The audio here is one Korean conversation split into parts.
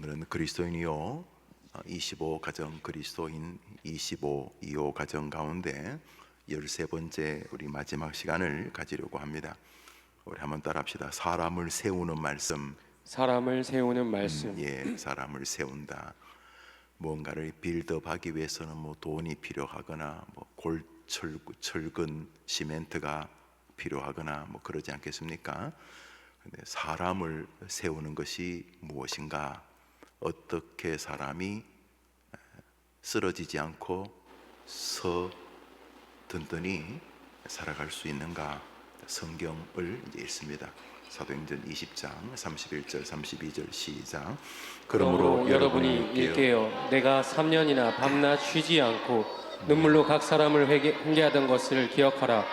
오늘은 그리스도인이요 25 가정 그리스도인 25 가정 가운데 13번째 우리 마지막 시간을 가지려고 합니다. 우리 한번 따라합시다. 사람을 세우는 말씀. 사람을 세우는 말씀. 사람을 세운다. 뭔가를 빌드업하기 위해서는 뭐 돈이 필요하거나 뭐 철근 시멘트가 필요하거나 뭐 그러지 않겠습니까? 근데 사람을 세우는 것이 무엇인가? 어떻게 사람이 쓰러지지 않고 든든히 살아갈 수 있는가? 성경을 이제 읽습니다. 사도행전 20장 31절 32절 시작. 그러므로 여러분이 일깨어 내가 3년이나 밤낮 쉬지 않고 눈물로 각 사람을 회개하던 것을 기억하라.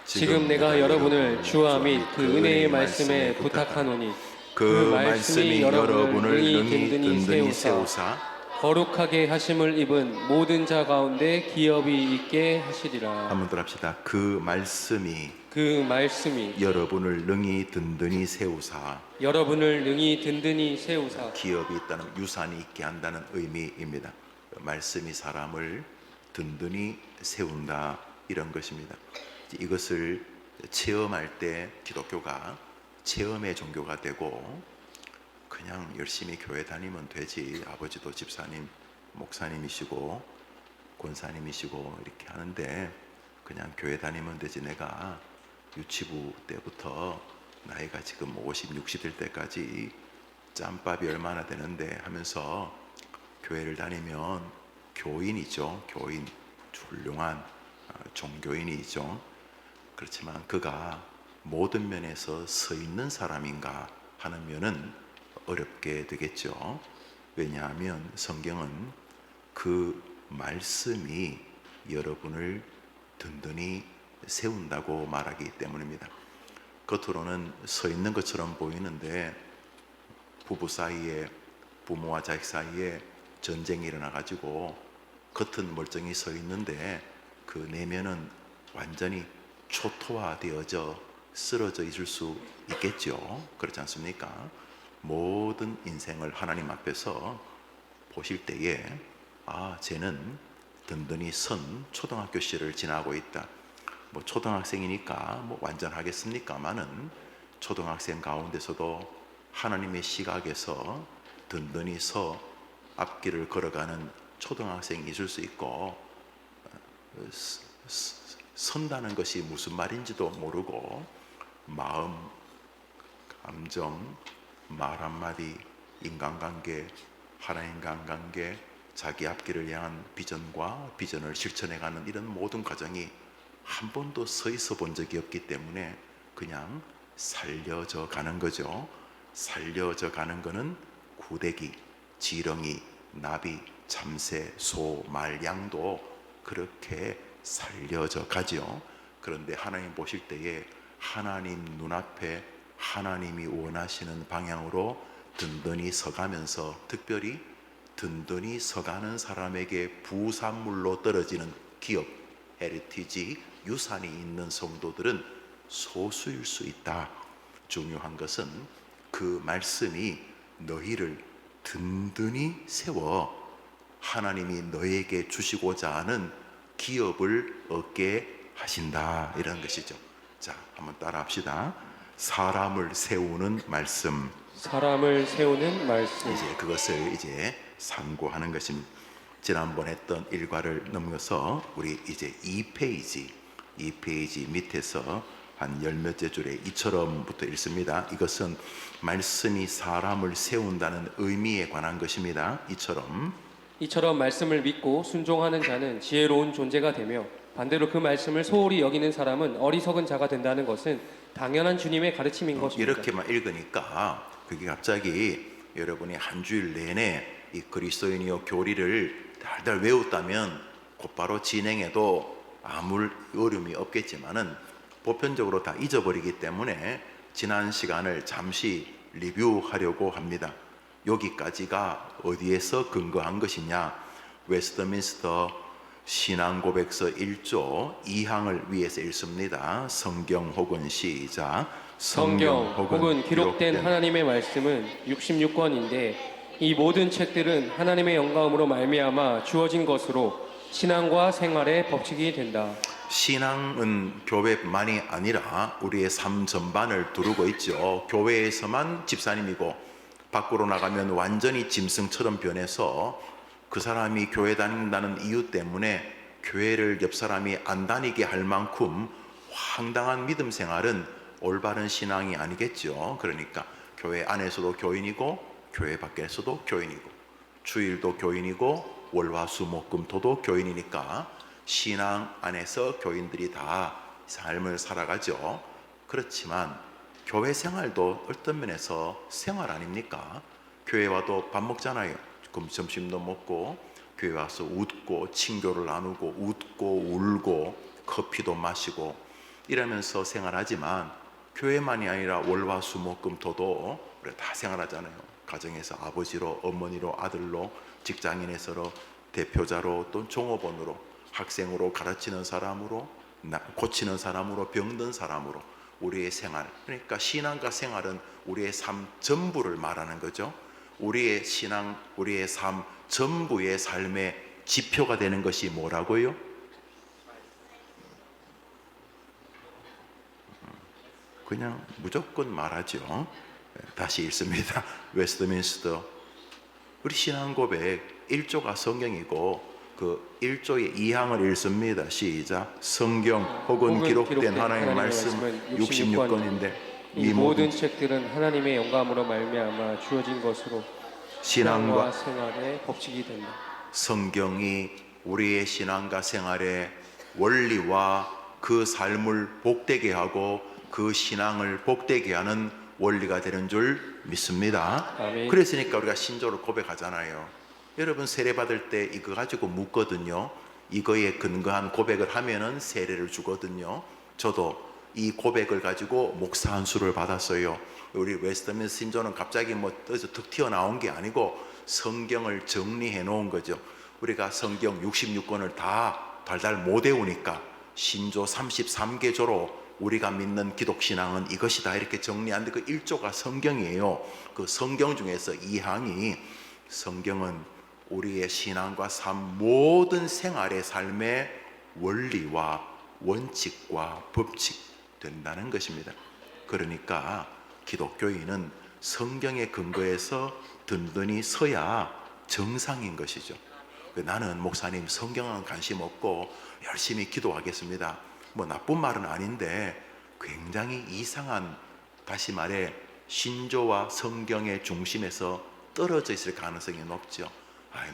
지금 내가 여러분을 주와 및 그 은혜의 말씀에 부탁하노니 그 말씀이 여러분을 능히 든든히 세우사 거룩하게 하심을 입은 모든 자 가운데 기업이 있게 하시리라. 한번 더 합시다. 그 말씀이 여러분을 능히 든든히 세우사 기업이 있다는, 유산이 있게 한다는 의미입니다. 말씀이 사람을 든든히 세운다, 이런 것입니다. 이것을 체험할 때 기독교가 체험의 종교가 되고, 그냥 열심히 교회 다니면 되지, 아버지도 집사님 목사님이시고 권사님이시고 이렇게 하는데 그냥 교회 다니면 되지, 내가 유치부 때부터 나이가 지금 50, 60 될 때까지 짬밥이 얼마나 되는데 하면서 교회를 다니면 교인이죠. 교인, 훌륭한 종교인이죠. 그렇지만 그가 모든 면에서 서 있는 사람인가 하는 면은 어렵게 되겠죠. 왜냐하면 성경은 그 말씀이 여러분을 든든히 세운다고 말하기 때문입니다. 겉으로는 서 있는 것처럼 보이는데 부부 사이에, 부모와 자식 사이에 전쟁이 일어나가지고 겉은 멀쩡히 서 있는데 그 내면은 완전히 초토화되어져 쓰러져 있을 수 있겠죠. 그렇지 않습니까? 모든 인생을 하나님 앞에서 보실 때에 쟤는 든든히 선 초등학교 시절을 지나고 있다. 뭐 초등학생이니까 뭐 완전하겠습니까마는 초등학생 가운데서도 하나님의 시각에서 든든히 서 앞길을 걸어가는 초등학생이 있을 수 있고, 선다는 것이 무슨 말인지도 모르고 마음, 감정, 말 한마디, 인간관계, 하나님과 관계, 자기 앞길을 향한 비전과 비전을 실천해가는 이런 모든 과정이 한 번도 서 있어 본 적이 없기 때문에 그냥 살려져 가는 거죠. 살려져 가는 거는 구데기, 지렁이, 나비, 참새, 소, 말, 양도 그렇게 살려져 가죠. 그런데 하나님 보실 때에 하나님 눈앞에 하나님이 원하시는 방향으로 든든히 서가면서, 특별히 든든히 서가는 사람에게 부산물로 떨어지는 기업, 헤리티지, 유산이 있는 성도들은 소수일 수 있다. 중요한 것은 그 말씀이 너희를 든든히 세워 하나님이 너에게 주시고자 하는 기업을 얻게 하신다, 이런 것이죠. 자, 한번 따라 합시다. 사람을 세우는 말씀. 이제 그것을 이제 상고하는 것입니다. 지난번 했던 일과를 넘어서 우리 이제 2페이지 밑에서 한 열 몇째 줄에 이처럼부터 읽습니다. 이것은 말씀이 사람을 세운다는 의미에 관한 것입니다. 이처럼 말씀을 믿고 순종하는 자는 지혜로운 존재가 되며, 반대로 그 말씀을 소홀히 여기는 사람은 어리석은 자가 된다는 것은 당연한 주님의 가르침인 것입니다. 이렇게만 읽으니까 그게 갑자기 여러분이 한 주일 내내 이 그리스도인이요 교리를 달달 외웠다면 곧바로 진행해도 아무 어려움이 없겠지만은 보편적으로 다 잊어버리기 때문에 지난 시간을 잠시 리뷰하려고 합니다. 여기까지가 어디에서 근거한 것이냐? 웨스트민스터 신앙고백서 1조 2항을 위해서 읽습니다. 성경 혹은 시작. 성경 혹은 기록된 하나님의 말씀은 66권인데 이 모든 책들은 하나님의 영감으로 말미암아 주어진 것으로 신앙과 생활의 법칙이 된다. 신앙은 교회만이 아니라 우리의 삶 전반을 두르고 있죠. 교회에서만 집사님이고 밖으로 나가면 완전히 짐승처럼 변해서 그 사람이 교회 다닌다는 이유 때문에 교회를 옆 사람이 안 다니게 할 만큼 황당한 믿음 생활은 올바른 신앙이 아니겠죠. 그러니까 교회 안에서도 교인이고 교회 밖에서도 교인이고 주일도 교인이고 월화수목금토도 교인이니까 신앙 안에서 교인들이 다 삶을 살아가죠. 그렇지만 교회 생활도 어떤 면에서 생활 아닙니까? 교회 와도 밥 먹잖아요. 그럼 점심도 먹고 교회 와서 웃고 친교를 나누고 웃고 울고 커피도 마시고 이러면서 생활하지만 교회만이 아니라 월화수목금토도 우리가 다 생활하잖아요. 가정에서 아버지로 어머니로 아들로 직장인에서로 대표자로 또 종업원으로 학생으로 가르치는 사람으로 고치는 사람으로 병든 사람으로 우리의 생활, 그러니까 신앙과 생활은 우리의 삶 전부를 말하는 거죠. 우리의 신앙, 우리의 삶 전부의 삶의 지표가 되는 것이 뭐라고요? 그냥 무조건 말하죠. 다시 읽습니다. 웨스트민스터 우리 신앙 고백 1조가 성경이고 그 1조의 2항을 읽습니다. 시작. 성경 혹은 기록된 하나님의 말씀은 66권인데 이 모든 책들은 하나님의 영감으로 말미암아 주어진 것으로 신앙과 생활의 법칙이 된다. 성경이 우리의 신앙과 생활의 원리와 그 삶을 복되게 하고 그 신앙을 복되게 하는 원리가 되는 줄 믿습니다. 아멘. 그랬으니까 우리가 신조를 고백하잖아요. 여러분 세례 받을 때 이거 가지고 묻거든요. 이거에 근거한 고백을 하면은 세례를 주거든요. 저도 이 고백을 가지고 목사 안수를 받았어요. 우리 웨스트민스터 신조는 갑자기 뭐 떠서 툭 튀어나온 게 아니고 성경을 정리해 놓은 거죠. 우리가 성경 66권을 다 달달 못 외우니까 신조 33개조로 우리가 믿는 기독신앙은 이것이다 이렇게 정리하는데 그 1조가 성경이에요. 그 성경 중에서 2항이 성경은 우리의 신앙과 삶 모든 생활의 삶의 원리와 원칙과 법칙 된다는 것입니다. 그러니까 기독교인은 성경에 근거해서 든든히 서야 정상인 것이죠. 나는 목사님 성경은 관심 없고 열심히 기도하겠습니다. 뭐 나쁜 말은 아닌데 굉장히 이상한, 다시 말해 신조와 성경의 중심에서 떨어져 있을 가능성이 높죠.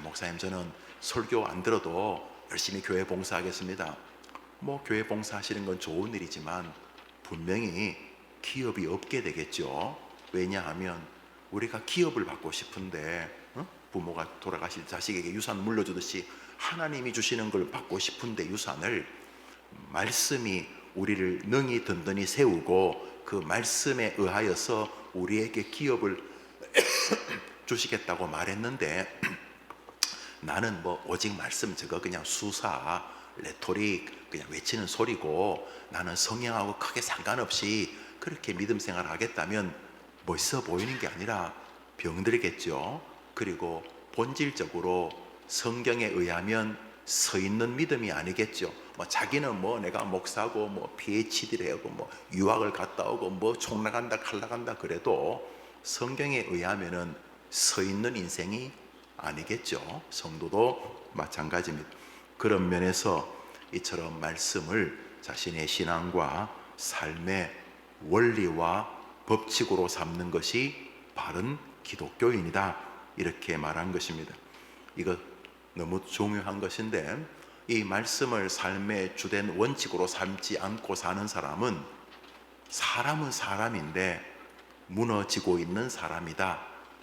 목사님 저는 설교 안 들어도 열심히 교회 봉사하겠습니다. 뭐 교회 봉사하시는 건 좋은 일이지만 분명히 기업이 없게 되겠죠. 왜냐하면 우리가 기업을 받고 싶은데 부모가 돌아가실 자식에게 유산 물려주듯이 하나님이 주시는 걸 받고 싶은데 유산을 말씀이 우리를 능히 든든히 세우고 그 말씀에 의하여서 우리에게 기업을 주시겠다고 말했는데 나는 뭐 오직 말씀 저거 그냥 수사 레토릭 그냥 외치는 소리고 나는 성령하고 크게 상관없이 그렇게 믿음 생활을 하겠다면 멋있어 보이는 게 아니라 병들겠죠. 그리고 본질적으로 성경에 의하면 서 있는 믿음이 아니겠죠. 뭐 자기는 뭐 내가 목사고 뭐 PhD를 하고 뭐 유학을 갔다 오고 뭐 총 나간다 칼 나간다 그래도 성경에 의하면은 서 있는 인생이 아니겠죠. 성도도 마찬가지입니다. 그런 면에서 이처럼 말씀을 자신의 신앙과 삶의 원리와 법칙으로 삼는 것이 바른 기독교인이다 이렇게 말한 것입니다. 이거 너무 중요한 것인데 이 말씀을 삶의 주된 원칙으로 삼지 않고 사는 사람은 사람인데 무너지고 있는 사람이다,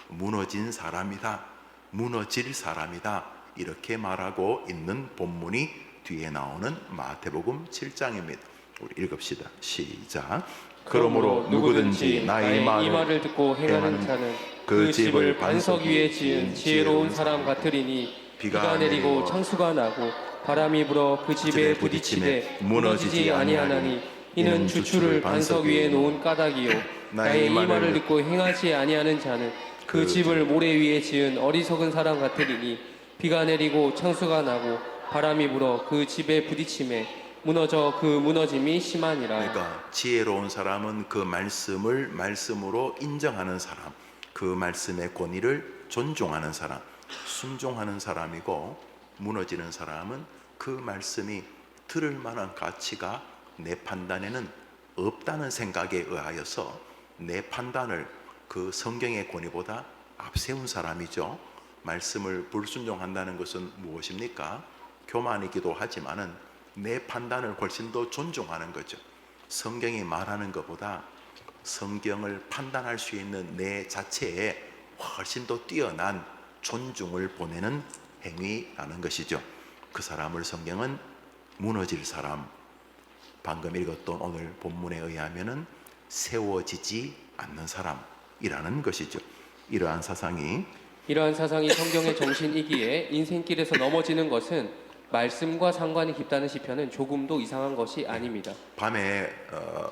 무너진 사람이다, 무너질 사람이다 이렇게 말하고 있는 본문이 뒤에 나오는 마태복음 7장입니다. 우리 읽읍시다. 시작. 그러므로 누구든지 나의 이 말을 듣고 행하는 자는 그 집을 반석 위에 지은 지혜로운 사람 같으리니 비가 내리고 창수가 나고 바람이 불어 그 집에 부딪히되 무너지지 아니하나니 이는 주추를 반석 위에 놓은 까닭이요 나의 이 말을 듣고 행하지 아니하는 자는 그 집을 모래 위에 지은 어리석은 사람 같으리니 비가 내리고 창수가 나고 바람이 불어 그 집에 부딪힘에 무너져 그 무너짐이 심하니라. 그러니까 지혜로운 사람은 그 말씀을 말씀으로 인정하는 사람, 그 말씀의 권위를 존중하는 사람, 순종하는 사람이고, 무너지는 사람은 그 말씀이 들을 만한 가치가 내 판단에는 없다는 생각에 의하여서 내 판단을 그 성경의 권위보다 앞세운 사람이죠. 말씀을 불순종한다는 것은 무엇입니까? 교만이기도 하지만은 내 판단을 훨씬 더 존중하는 거죠. 성경이 말하는 것보다 성경을 판단할 수 있는 내 자체에 훨씬 더 뛰어난 존중을 보내는 행위라는 것이죠. 그 사람을 성경은 무너질 사람, 방금 읽었던 오늘 본문에 의하면은 세워지지 않는 사람이라는 것이죠. 이러한 사상이 성경의 정신이기에 인생길에서 넘어지는 것은 말씀과 상관이 깊다는 시편은 조금도 이상한 것이 아닙니다. 밤에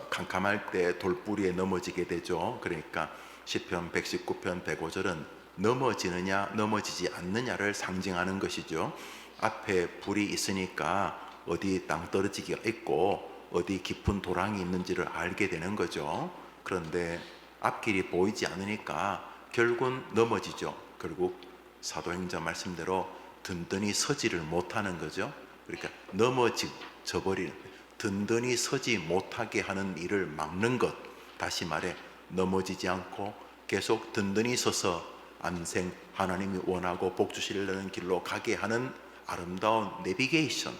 캄캄할 때 돌뿌리에 넘어지게 되죠. 그러니까 시편 119편 105절은 넘어지느냐 넘어지지 않느냐를 상징하는 것이죠. 앞에 불이 있으니까 어디 땅 떨어지기가 있고 어디 깊은 도랑이 있는지를 알게 되는 거죠. 그런데 앞길이 보이지 않으니까 결국은 넘어지죠. 결국 사도행전 말씀대로 든든히 서지를 못하는 거죠. 그러니까 넘어져버리는, 든든히 서지 못하게 하는 일을 막는 것, 다시 말해 넘어지지 않고 계속 든든히 서서 안생 하나님이 원하고 복 주시려는 길로 가게 하는 아름다운 내비게이션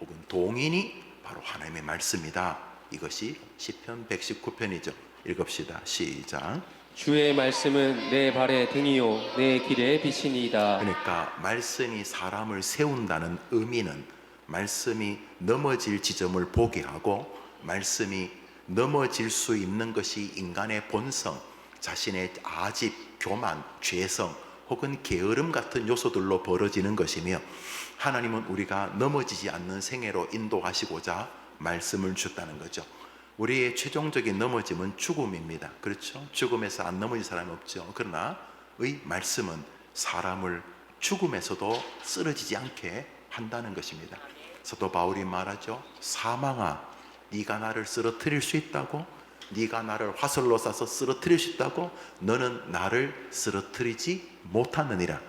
혹은 동인이 바로 하나님의 말씀이다. 이것이 시편 119편이죠. 읽읍시다. 시작. 주의 말씀은 내 발의 등이요 내 길의 빛이니이다. 그러니까 말씀이 사람을 세운다는 의미는 말씀이 넘어질 지점을 보게 하고, 말씀이 넘어질 수 있는 것이 인간의 본성, 자신의 아집, 교만, 죄성 혹은 게으름 같은 요소들로 벌어지는 것이며, 하나님은 우리가 넘어지지 않는 생애로 인도하시고자 말씀을 주었다는 거죠. 우리의 최종적인 넘어짐은 죽음입니다. 그렇죠? 죽음에서 안 넘어질 사람이 없죠. 그러나 의 말씀은 사람을 죽음에서도 쓰러지지 않게 한다는 것입니다. 사도 바울이 말하죠. 사망아, 네가 나를 쓰러뜨릴 수 있다고? 네가 나를 화살로 쏴서 쓰러뜨릴 수 있다고? 너는 나를 쓰러뜨리지 못하느니라.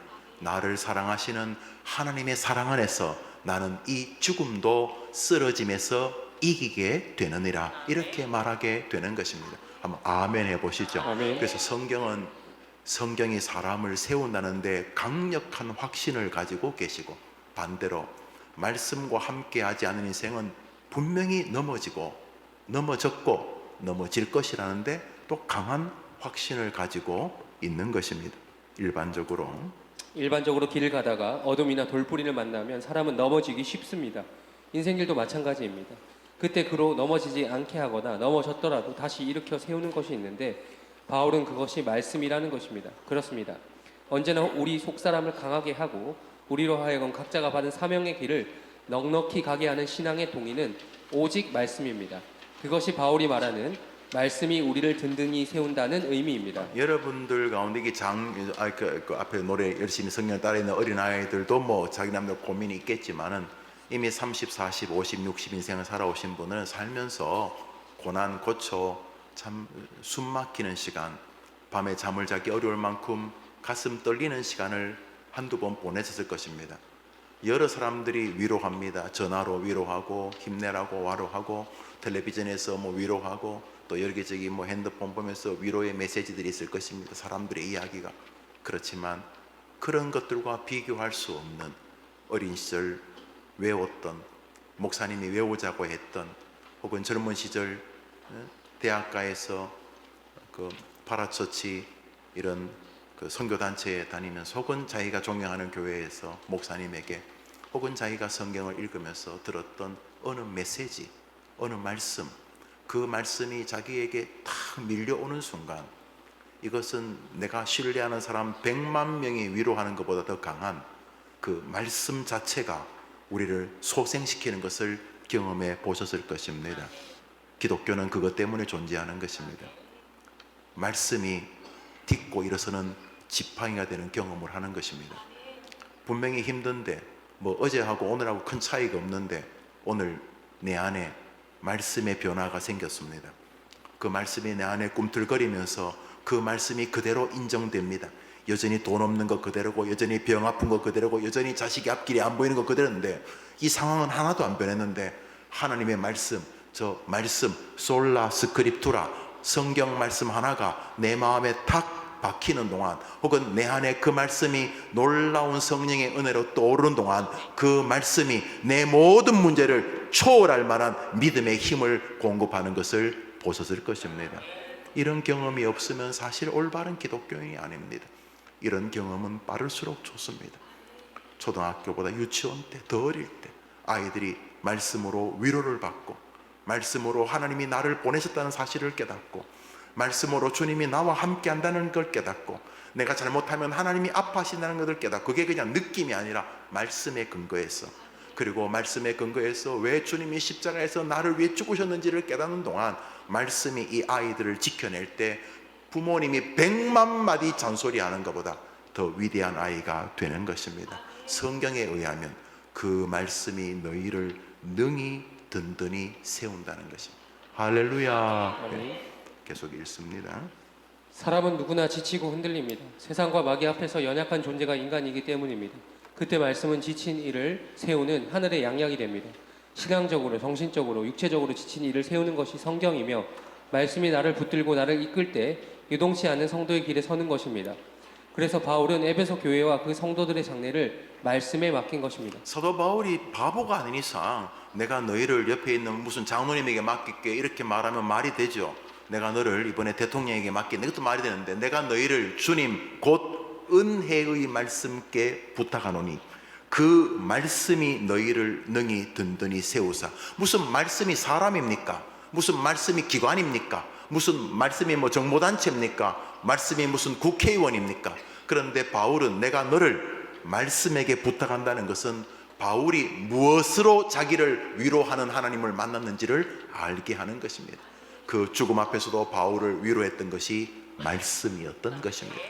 나를 사랑하시는 하나님의 사랑 안에서 나는 이 죽음도 쓰러짐에서 이기게 되느니라. 이렇게 말하게 되는 것입니다. 한번 아멘 해보시죠. 아멘. 그래서 성경이 사람을 세운다는데 강력한 확신을 가지고 계시고, 반대로 말씀과 함께하지 않은 인생은 분명히 넘어지고 넘어졌고 넘어질 것이라는데 또 강한 확신을 가지고 있는 것입니다. 일반적으로 길을 가다가 어둠이나 돌뿌리를 만나면 사람은 넘어지기 쉽습니다. 인생길도 마찬가지입니다. 그때 그로 넘어지지 않게 하거나 넘어졌더라도 다시 일으켜 세우는 것이 있는데, 바울은 그것이 말씀이라는 것입니다. 그렇습니다. 언제나 우리 속사람을 강하게 하고 우리로 하여금 각자가 받은 사명의 길을 넉넉히 가게 하는 신앙의 동의는 오직 말씀입니다. 그것이 바울이 말하는 말씀이 우리를 든든히 세운다는 의미입니다. 여러분들 가운데 그 앞에 노래 열심히 성경 따라 있는 어린아이들도 뭐 자기 남들 고민이 있겠지만은 이미 30, 40, 50, 60 인생을 살아오신 분은 살면서 고난, 고초, 참 숨 막히는 시간, 밤에 잠을 자기 어려울 만큼 가슴 떨리는 시간을 한두 번 보내셨을 것입니다. 여러 사람들이 위로합니다. 전화로 위로하고 힘내라고 와로하고, 텔레비전에서 뭐 위로하고, 또 여기저기 뭐 핸드폰 보면서 위로의 메시지들이 있을 것입니다. 사람들의 이야기가. 그렇지만 그런 것들과 비교할 수 없는 어린 시절 외웠던, 목사님이 외우자고 했던, 혹은 젊은 시절 대학가에서 그 파라처치 이런 그 선교단체에 다니면서, 혹은 자기가 존경하는 교회에서 목사님에게, 혹은 자기가 성경을 읽으면서 들었던 어느 메시지, 어느 말씀, 그 말씀이 자기에게 탁 밀려오는 순간, 이것은 내가 신뢰하는 사람 100만 명이 위로하는 것보다 더 강한 그 말씀 자체가 우리를 소생시키는 것을 경험해 보셨을 것입니다. 기독교는 그것 때문에 존재하는 것입니다. 말씀이 딛고 일어서는 지팡이가 되는 경험을 하는 것입니다. 분명히 힘든데 뭐 어제하고 오늘하고 큰 차이가 없는데 오늘 내 안에 말씀의 변화가 생겼습니다. 그 말씀이 내 안에 꿈틀거리면서 그 말씀이 그대로 인정됩니다. 여전히 돈 없는 거 그대로고, 여전히 병 아픈 거 그대로고, 여전히 자식이 앞길이 안 보이는 거 그대로인데, 이 상황은 하나도 안 변했는데 하나님의 말씀, 저 말씀 솔라 스크립투라, 성경 말씀 하나가 내 마음에 탁 박히는 동안, 혹은 내 안에 그 말씀이 놀라운 성령의 은혜로 떠오르는 동안, 그 말씀이 내 모든 문제를 초월할 만한 믿음의 힘을 공급하는 것을 보셨을 것입니다. 이런 경험이 없으면 사실 올바른 기독교인이 아닙니다. 이런 경험은 빠를수록 좋습니다. 초등학교보다 유치원 때, 더 어릴 때 아이들이 말씀으로 위로를 받고, 말씀으로 하나님이 나를 보내셨다는 사실을 깨닫고, 말씀으로 주님이 나와 함께 한다는 걸 깨닫고, 내가 잘못하면 하나님이 아파하신다는 것을 깨닫고, 그게 그냥 느낌이 아니라 말씀에 근거해서, 그리고 말씀에 근거해서 왜 주님이 십자가에서 나를 위해 죽으셨는지를 깨닫는 동안 말씀이 이 아이들을 지켜낼 때 부모님이 100만 마디 잔소리하는 것보다 더 위대한 아이가 되는 것입니다. 성경에 의하면 그 말씀이 너희를 능히 든든히 세운다는 것입니다. 할렐루야. 네, 계속 읽습니다. 사람은 누구나 지치고 흔들립니다. 세상과 마귀 앞에서 연약한 존재가 인간이기 때문입니다. 그때 말씀은 지친 이를 세우는 하늘의 양약이 됩니다. 신앙적으로, 정신적으로, 육체적으로 지친 이를 세우는 것이 성경이며, 말씀이 나를 붙들고 나를 이끌 때 유동치 않는 성도의 길에 서는 것입니다. 그래서 바울은 에베소 교회와 그 성도들의 장래를 말씀에 맡긴 것입니다. 사도 바울이 바보가 아닌 이상 내가 너희를 옆에 있는 무슨 장로님에게 맡길게 이렇게 말하면 말이 되죠. 내가 너를 이번에 대통령에게 맡긴다, 이것도 말이 되는데, 내가 너희를 주님 곧 은혜의 말씀께 부탁하노니 그 말씀이 너희를 능히 든든히 세우사. 무슨 말씀이 사람입니까? 무슨 말씀이 기관입니까? 무슨 말씀이 뭐 정보단체입니까? 말씀이 무슨 국회의원입니까? 그런데 바울은 내가 너를 말씀에게 부탁한다는 것은 바울이 무엇으로 자기를 위로하는 하나님을 만났는지를 알게 하는 것입니다. 그 죽음 앞에서도 바울을 위로했던 것이 말씀이었던 것입니다.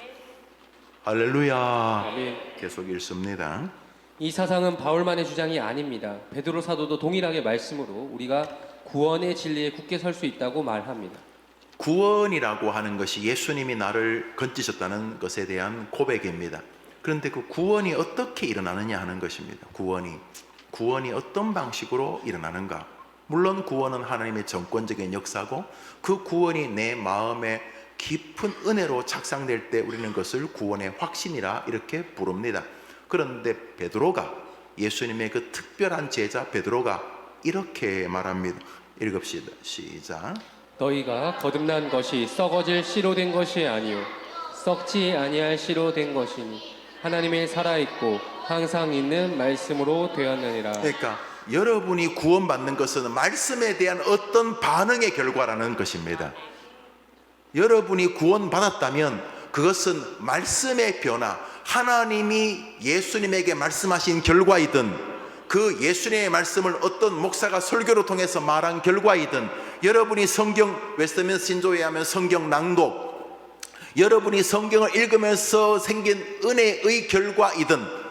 할렐루야. 아멘. 계속 읽습니다. 이 사상은 바울만의 주장이 아닙니다. 베드로 사도도 동일하게 말씀으로 우리가 구원의 진리에 굳게 설 수 있다고 말합니다. 구원이라고 하는 것이 예수님이 나를 건지셨다는 것에 대한 고백입니다. 그런데 그 구원이 어떻게 일어나느냐 하는 것입니다. 구원이 어떤 방식으로 일어나는가? 물론 구원은 하나님의 정권적인 역사고, 그 구원이 내 마음에 깊은 은혜로 착상될 때 우리는 그것을 구원의 확신이라 이렇게 부릅니다. 그런데 베드로가, 예수님의 그 특별한 제자 베드로가 이렇게 말합니다. 읽읍시다. 시작. 너희가 거듭난 것이 썩어질 씨로 된 것이 아니요 썩지 아니할 씨로 된 것이니 하나님의 살아있고 항상 있는 말씀으로 되었느니라. 그러니까 여러분이 구원받는 것은 말씀에 대한 어떤 반응의 결과라는 것입니다. 여러분이 구원받았다면 그것은 말씀의 변화, 하나님이 예수님에게 말씀하신 결과이든, 그 예수님의 말씀을 어떤 목사가 설교를 통해서 말한 결과이든, 여러분이 성경, 웨스트민스터 신조에 하면 성경 낭독, 여러분이 성경을 읽으면서 생긴 은혜의 결과이든,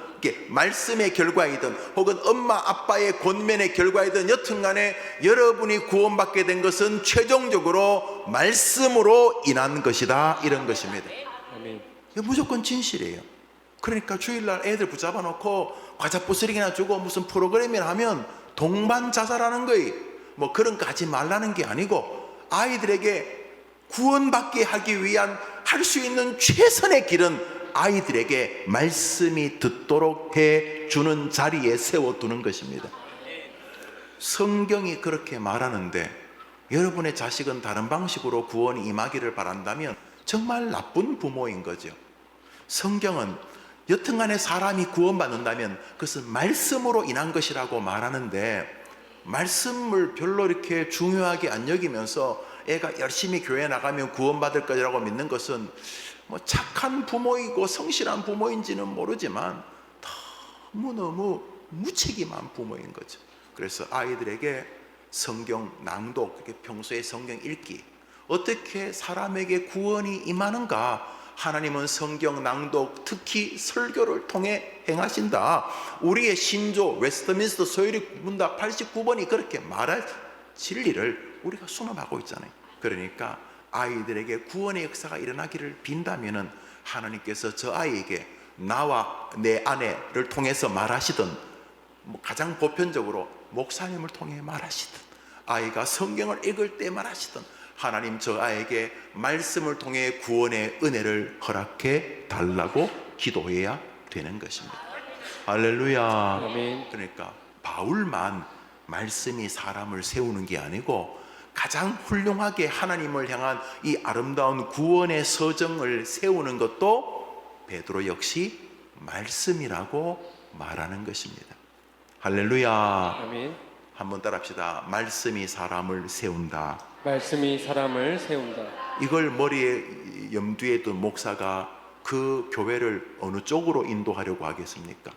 말씀의 결과이든, 혹은 엄마 아빠의 권면의 결과이든, 여튼간에 여러분이 구원받게 된 것은 최종적으로 말씀으로 인한 것이다, 이런 것입니다. 아멘. 이거 무조건 진실이에요. 그러니까 주일날 애들 붙잡아 놓고 과자 부스러기나 주고 무슨 프로그램이나 하면 동반자살하는 거예요. 뭐 그런 거 하지 말라는 게 아니고, 아이들에게 구원받게 하기 위한 할 수 있는 최선의 길은 아이들에게 말씀이 듣도록 해주는 자리에 세워두는 것입니다. 성경이 그렇게 말하는데 여러분의 자식은 다른 방식으로 구원이 임하기를 바란다면 정말 나쁜 부모인 거죠. 성경은 여튼간에 사람이 구원받는다면 그것은 말씀으로 인한 것이라고 말하는데, 말씀을 별로 이렇게 중요하게 안 여기면서 애가 열심히 교회 나가면 구원받을 거라고 믿는 것은 뭐 착한 부모이고 성실한 부모인지는 모르지만 너무너무 무책임한 부모인 거죠. 그래서 아이들에게 성경 낭독, 평소에 성경 읽기, 어떻게 사람에게 구원이 임하는가 하나님은 성경 낭독, 특히 설교를 통해 행하신다. 우리의 신조 웨스트민스터 소유리 문답 89번이 그렇게 말할 진리를 우리가 수nom하고 있잖아요. 그러니까 아이들에게 구원의 역사가 일어나기를 빈다면은 하나님께서 저 아이에게 나와 내 아내를 통해서 말하시던, 가장 보편적으로 목사님을 통해 말하시던, 아이가 성경을 읽을 때 말하시던, 하나님 저 아이에게 말씀을 통해 구원의 은혜를 허락해 달라고 기도해야 되는 것입니다. 할렐루야. 아멘. 그러니까 바울만 말씀이 사람을 세우는 게 아니고 가장 훌륭하게 하나님을 향한 이 아름다운 구원의 서정을 세우는 것도 베드로 역시 말씀이라고 말하는 것입니다. 할렐루야. 아멘. 한번 따라합시다. 말씀이 사람을 세운다. 말씀이 사람을 세운다. 이걸 머리에 염두에 둔 목사가 그 교회를 어느 쪽으로 인도하려고 하겠습니까?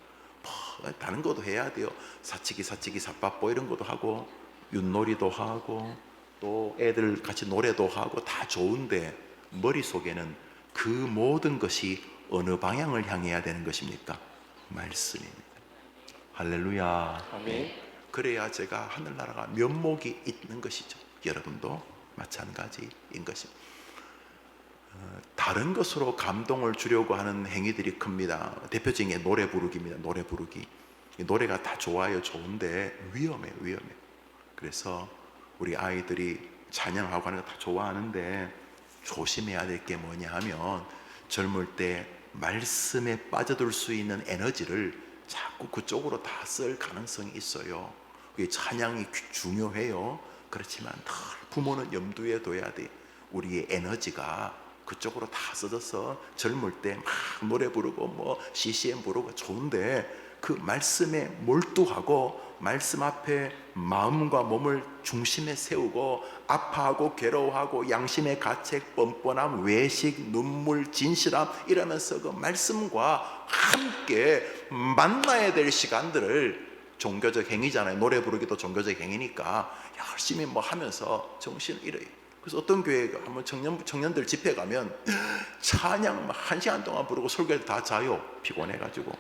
다른 것도 해야 돼요. 사치기 사빠뽀 이런 것도 하고, 윷놀이도 하고, 또 애들 같이 노래도 하고, 다 좋은데 머릿속에는 그 모든 것이 어느 방향을 향해야 되는 것입니까? 말씀입니다. 할렐루야. 아멘. 그래야 제가 하늘나라가 면목이 있는 것이죠. 여러분도 마찬가지인 것입니다. 다른 것으로 감동을 주려고 하는 행위들이 큽니다. 대표적인 게 노래 부르기입니다. 노래 부르기. 노래가 다 좋아요. 좋은데 위험해. 그래서 우리 아이들이 찬양하고 하는 거 다 좋아하는데 조심해야 될 게 뭐냐 하면, 젊을 때 말씀에 빠져들 수 있는 에너지를 자꾸 그쪽으로 다 쓸 가능성이 있어요. 찬양이 중요해요. 그렇지만 부모는 염두에 둬야 돼. 우리의 에너지가 그쪽으로 다 써져서 젊을 때 막 노래 부르고 CCM 부르고 좋은데, 그 말씀에 몰두하고 말씀 앞에 마음과 몸을 중심에 세우고 아파하고 괴로워하고 양심의 가책, 뻔뻔함, 외식, 눈물, 진실함 이러면서 그 말씀과 함께 만나야 될 시간들을, 종교적 행위잖아요. 노래 부르기도 종교적 행위니까 열심히 하면서 정신을 잃어요. 그래서 어떤 교회가 한번 청년들 집회 가면 찬양 1시간 동안 부르고 설교를 다 자요. 피곤해가지고.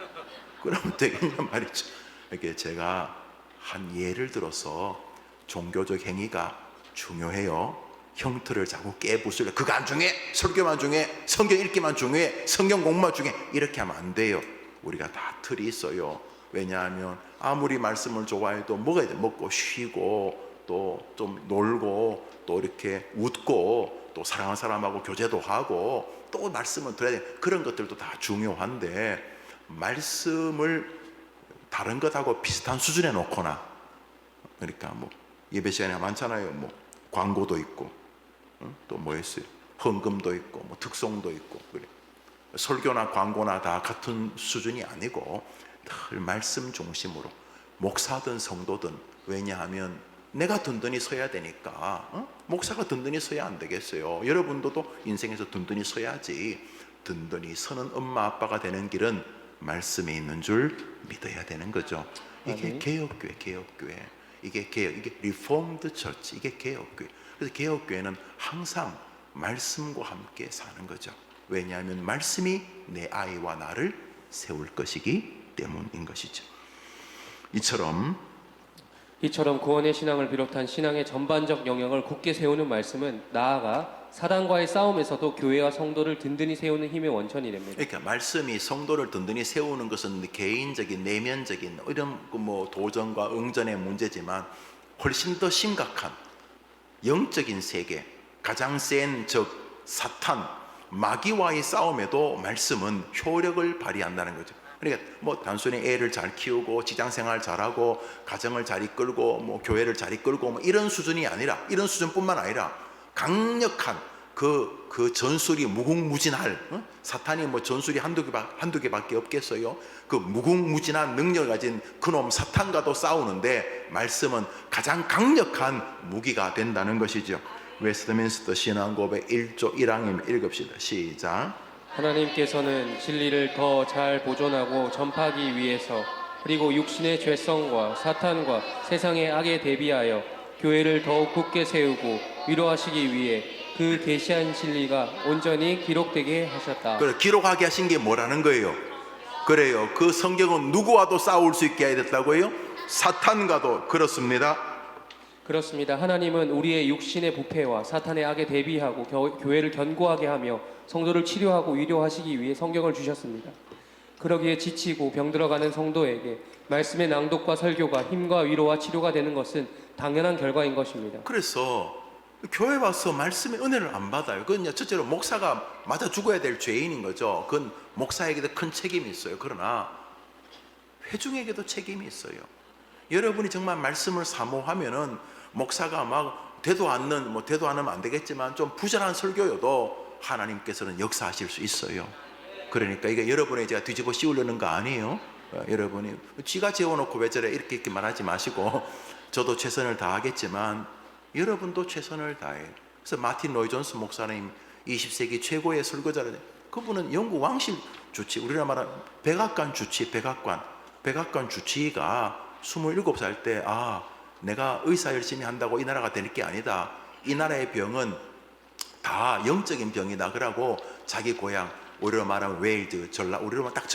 그러면 되겠냐 말이죠. 이렇게 제가 한 예를 들어서, 종교적 행위가 중요해요. 형틀을 자꾸 깨부수려. 그거 안 중요해. 설교만 중요해. 성경 읽기만 중요해. 성경 공부만 중요해. 이렇게 하면 안 돼요. 우리가 다 틀이 있어요. 왜냐하면 아무리 말씀을 좋아해도 먹어야 돼. 먹고 쉬고 또 좀 놀고 또 이렇게 웃고 또 사랑하는 사람하고 교제도 하고 또 말씀을 들어야 돼. 그런 것들도 다 중요한데, 말씀을 다른 것하고 비슷한 수준에 놓거나, 그러니까 예배 시간에 많잖아요. 광고도 있고, 또 있어요? 헌금도 있고, 특송도 있고, 그래. 설교나 광고나 다 같은 수준이 아니고 늘 말씀 중심으로, 목사든 성도든. 왜냐하면 내가 든든히 서야 되니까. 목사가 든든히 서야 안 되겠어요? 여러분도 인생에서 든든히 서야지. 든든히 서는 엄마 아빠가 되는 길은 말씀에 있는 줄 믿어야 되는 거죠. 이게 개혁교회. 이게 리폼드 처치. 이게 개혁교회. 그래서 개혁교회는 항상 말씀과 함께 사는 거죠. 왜냐하면 말씀이 내 아이와 나를 세울 것이기 때문인 것이죠. 이처럼 구원의 신앙을 비롯한 신앙의 전반적 영역을 굳게 세우는 말씀은 나아가 사단과의 싸움에서도 교회와 성도를 든든히 세우는 힘의 원천이 됩니다. 그러니까 말씀이 성도를 든든히 세우는 것은 개인적인 내면적인 이런 도전과 응전의 문제지만, 훨씬 더 심각한 영적인 세계, 가장 센 적 사탄, 마귀와의 싸움에도 말씀은 효력을 발휘한다는 거죠. 그러니까 단순히 애를 잘 키우고 직장생활 잘하고 가정을 잘 이끌고 교회를 잘 이끌고 이런 수준이 아니라, 이런 수준뿐만 아니라 강력한 그 전술이 무궁무진할, 사탄이 전술이 한두 개밖에 없겠어요. 그 무궁무진한 능력을 가진 그놈 사탄과도 싸우는데 말씀은 가장 강력한 무기가 된다는 것이죠. 웨스트민스터 신앙고백 1조 1항임 읽읍시다. 시작. 하나님께서는 진리를 더 잘 보존하고 전파하기 위해서, 그리고 육신의 죄성과 사탄과 세상의 악에 대비하여 교회를 더욱 굳게 세우고 위로하시기 위해 그 계시한 진리가 온전히 기록되게 하셨다. 그래, 기록하게 하신 게 뭐라는 거예요? 그래요. 그 성경은 누구와도 싸울 수 있게 해야 됐다고요? 사탄과도. 그렇습니다. 그렇습니다. 하나님은 우리의 육신의 부패와 사탄의 악에 대비하고 교회를 견고하게 하며 성도를 치료하고 위로하시기 위해 성경을 주셨습니다. 그러기에 지치고 병들어가는 성도에게 말씀의 낭독과 설교가 힘과 위로와 치료가 되는 것은 당연한 결과인 것입니다. 그래서 교회 와서 말씀의 은혜를 안 받아요. 그건 첫째로 목사가 맞아 죽어야 될 죄인인 거죠. 그건 목사에게도 큰 책임이 있어요. 그러나 회중에게도 책임이 있어요. 여러분이 정말 말씀을 사모하면은 목사가 막 되도 않으면 안 되겠지만 좀 부절한 설교여도 하나님께서는 역사하실 수 있어요. 그러니까 이게 여러분의 제가 뒤집어 씌우려는 거 아니에요. 여러분이 쥐가 재워놓고 왜 저래 이렇게 말하지 마시고 저도 최선을 다하겠지만 여러분도 최선을 다해요. 그래서 마틴 로이 존스 목사님 20세기 최고의 설교자를, 그분은 영국 왕실 주치, 우리나라 말하는 백악관 주치, 백악관 주치가 27살 때 내가 의사 열심히 한다고 이 나라가 될 게 아니다. 이 나라의 병은 다 영적인 병이다. 그러고 자기 고향, 우리로 말하면 웨일즈, 우리로 말하면 딱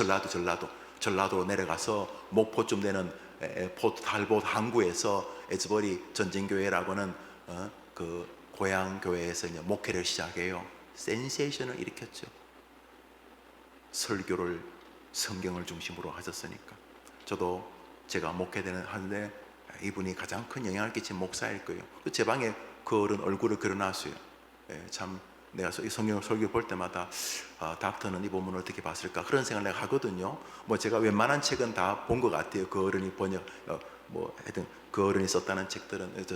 전라도로 내려가서 목포쯤 되는 포트 탈봇 항구에서 에즈버리 전쟁교회라고는 그 고향 교회에서 이제 목회를 시작해요. 센세이션을 일으켰죠. 설교를 성경을 중심으로 하셨으니까. 저도 제가 목회되는 한데 이분이 가장 큰 영향을 끼친 목사일 거예요. 제 방에 그 어른 얼굴을 그려놨어요. 참 내가 이 성경 설교 볼 때마다 닥터는 이 본문을 어떻게 봤을까 그런 생각을 내가 하거든요. 뭐 제가 웬만한 책은 다 본 것 같아요. 그 어른이 번역 하여튼 그 어른이 썼다는 책들은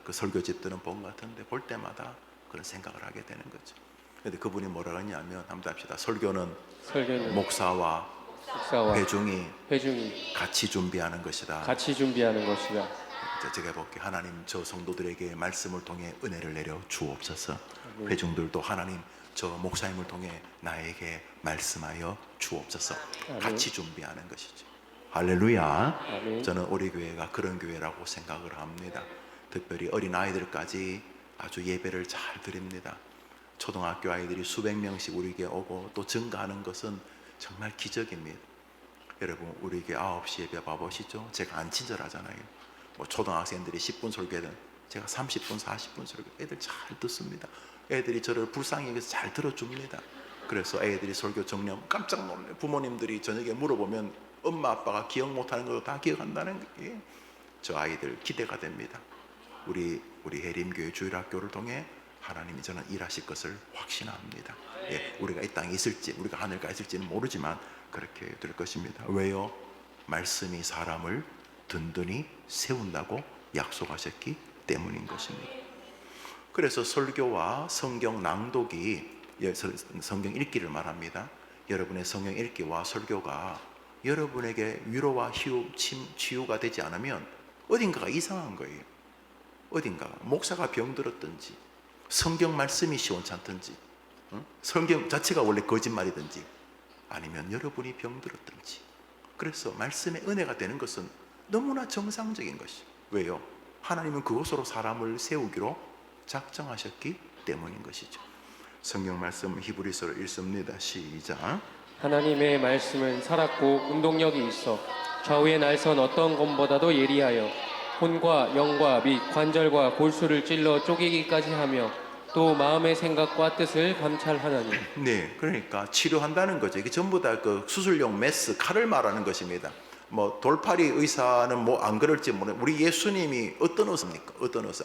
그 설교집들은 본 것 같은데 볼 때마다 그런 생각을 하게 되는 거죠. 근데 그분이 뭐라 하냐면 한번 합시다. 설교는 목사와 회중이 같이 준비하는 것이다. 제가 볼게요. 하나님 저 성도들에게 말씀을 통해 은혜를 내려 주옵소서. 회중들도 하나님 저 목사님을 통해 나에게 말씀하여 주옵소서. 같이 준비하는 것이죠. 할렐루야. 아멘. 저는 우리 교회가 그런 교회라고 생각을 합니다. 특별히 어린아이들까지 아주 예배를 잘 드립니다. 초등학교 아이들이 수백 명씩 우리에게 오고 또 증가하는 것은 정말 기적입니다. 여러분 우리에게 9시 예배 봐보시죠. 제가 안 친절하잖아요. 뭐 초등학생들이 10분 설교든 제가 30분 40분 설교, 애들 잘 듣습니다. 애들이 저를 불쌍히 여기서 잘 들어줍니다. 그래서 애들이 설교 정리하면 깜짝 놀래요. 부모님들이 저녁에 물어보면 엄마 아빠가 기억 못하는 거 다 기억한다는 게 저 아이들 기대가 됩니다. 우리 해림교회 주일학교를 통해 하나님이 저는 일하실 것을 확신합니다. 우리가 이 땅에 있을지 우리가 하늘가 있을지는 모르지만 그렇게 될 것입니다. 왜요? 말씀이 사람을 든든히 세운다고 약속하셨기 때문인 것입니다. 그래서 설교와 성경 낭독이 성경 읽기를 말합니다. 여러분의 성경 읽기와 설교가 여러분에게 위로와 치유가 되지 않으면 어딘가가 이상한 거예요. 어딘가가 목사가 병들었든지 성경 말씀이 시원찮든지 성경 자체가 원래 거짓말이든지 아니면 여러분이 병들었든지. 그래서 말씀의 은혜가 되는 것은 너무나 정상적인 것이죠. 왜요? 하나님은 그곳으로 사람을 세우기로 작정하셨기 때문인 것이죠. 성경 말씀 히브리서를 읽습니다. 시작. 하나님의 말씀은 살았고 운동력이 있어 좌우의 날선 어떤 검보다도 예리하여 혼과 영과 및 관절과 골수를 찔러 쪼개기까지 하며 또 마음의 생각과 뜻을 감찰하나니. 네, 그러니까 치료한다는 거죠. 이게 전부 다 그 수술용 메스, 칼을 말하는 것입니다. 뭐 돌팔이 의사는 뭐 안 그럴지 모르겠는데 우리 예수님이 어떤 의사입니까? 어떤 의사?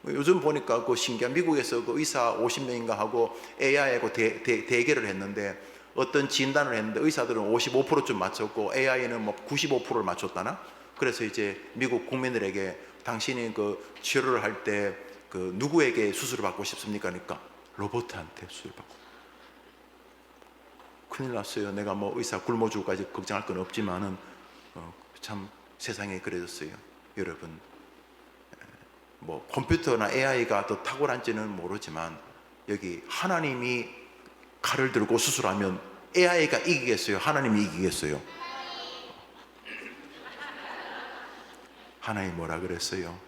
요즘 보니까 그 신기한 미국에서 그 의사 50명인가 하고 AI하고 대결을 했는데 어떤 진단을 했는데 의사들은 55%쯤 맞췄고 AI는 뭐 95%를 맞췄다나? 그래서 이제 미국 국민들에게 당신이 그 치료를 할 때 그 누구에게 수술을 받고 싶습니까? 그러니까 로봇한테 수술 받고. 큰일 났어요. 내가 뭐 의사 굶어 죽을까지 걱정할 건 없지만은 참 세상에 그래졌어요. 여러분 뭐 컴퓨터나 AI가 더 탁월한지는 모르지만 여기 하나님이 칼을 들고 수술하면 AI가 이기겠어요? 하나님이 이기겠어요? 하나님이 뭐라 그랬어요?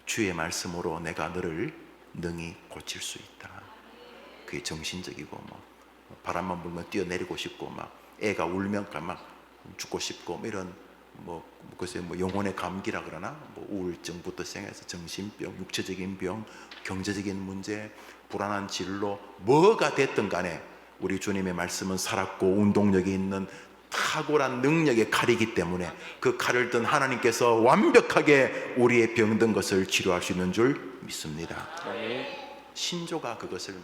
주의 말씀으로 내가 너를 능히 고칠 수 있다. 거의 정신적이고 뭐 바람만 불면 뛰어내리고 싶고 막 애가 울면 막 죽고 싶고 뭐 이런 뭐 글쎄 뭐 영혼의 감기라 그러나 뭐 우울증부터 시작해서 정신병, 육체적인 병, 경제적인 문제, 불안한 진로 뭐가 됐든 간에 우리 주님의 말씀은 살았고 운동력이 있는 탁월한 능력의 칼이기 때문에 그 칼을 든 하나님께서 완벽하게 우리의 병든 것을 치료할 수 있는 줄 믿습니다. 신조가 그것을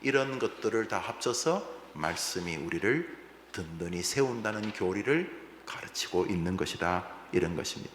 이런 것들을 다 합쳐서 말씀이 우리를 든든히 세운다는 교리를 가르치고 있는 것이다, 이런 것입니다.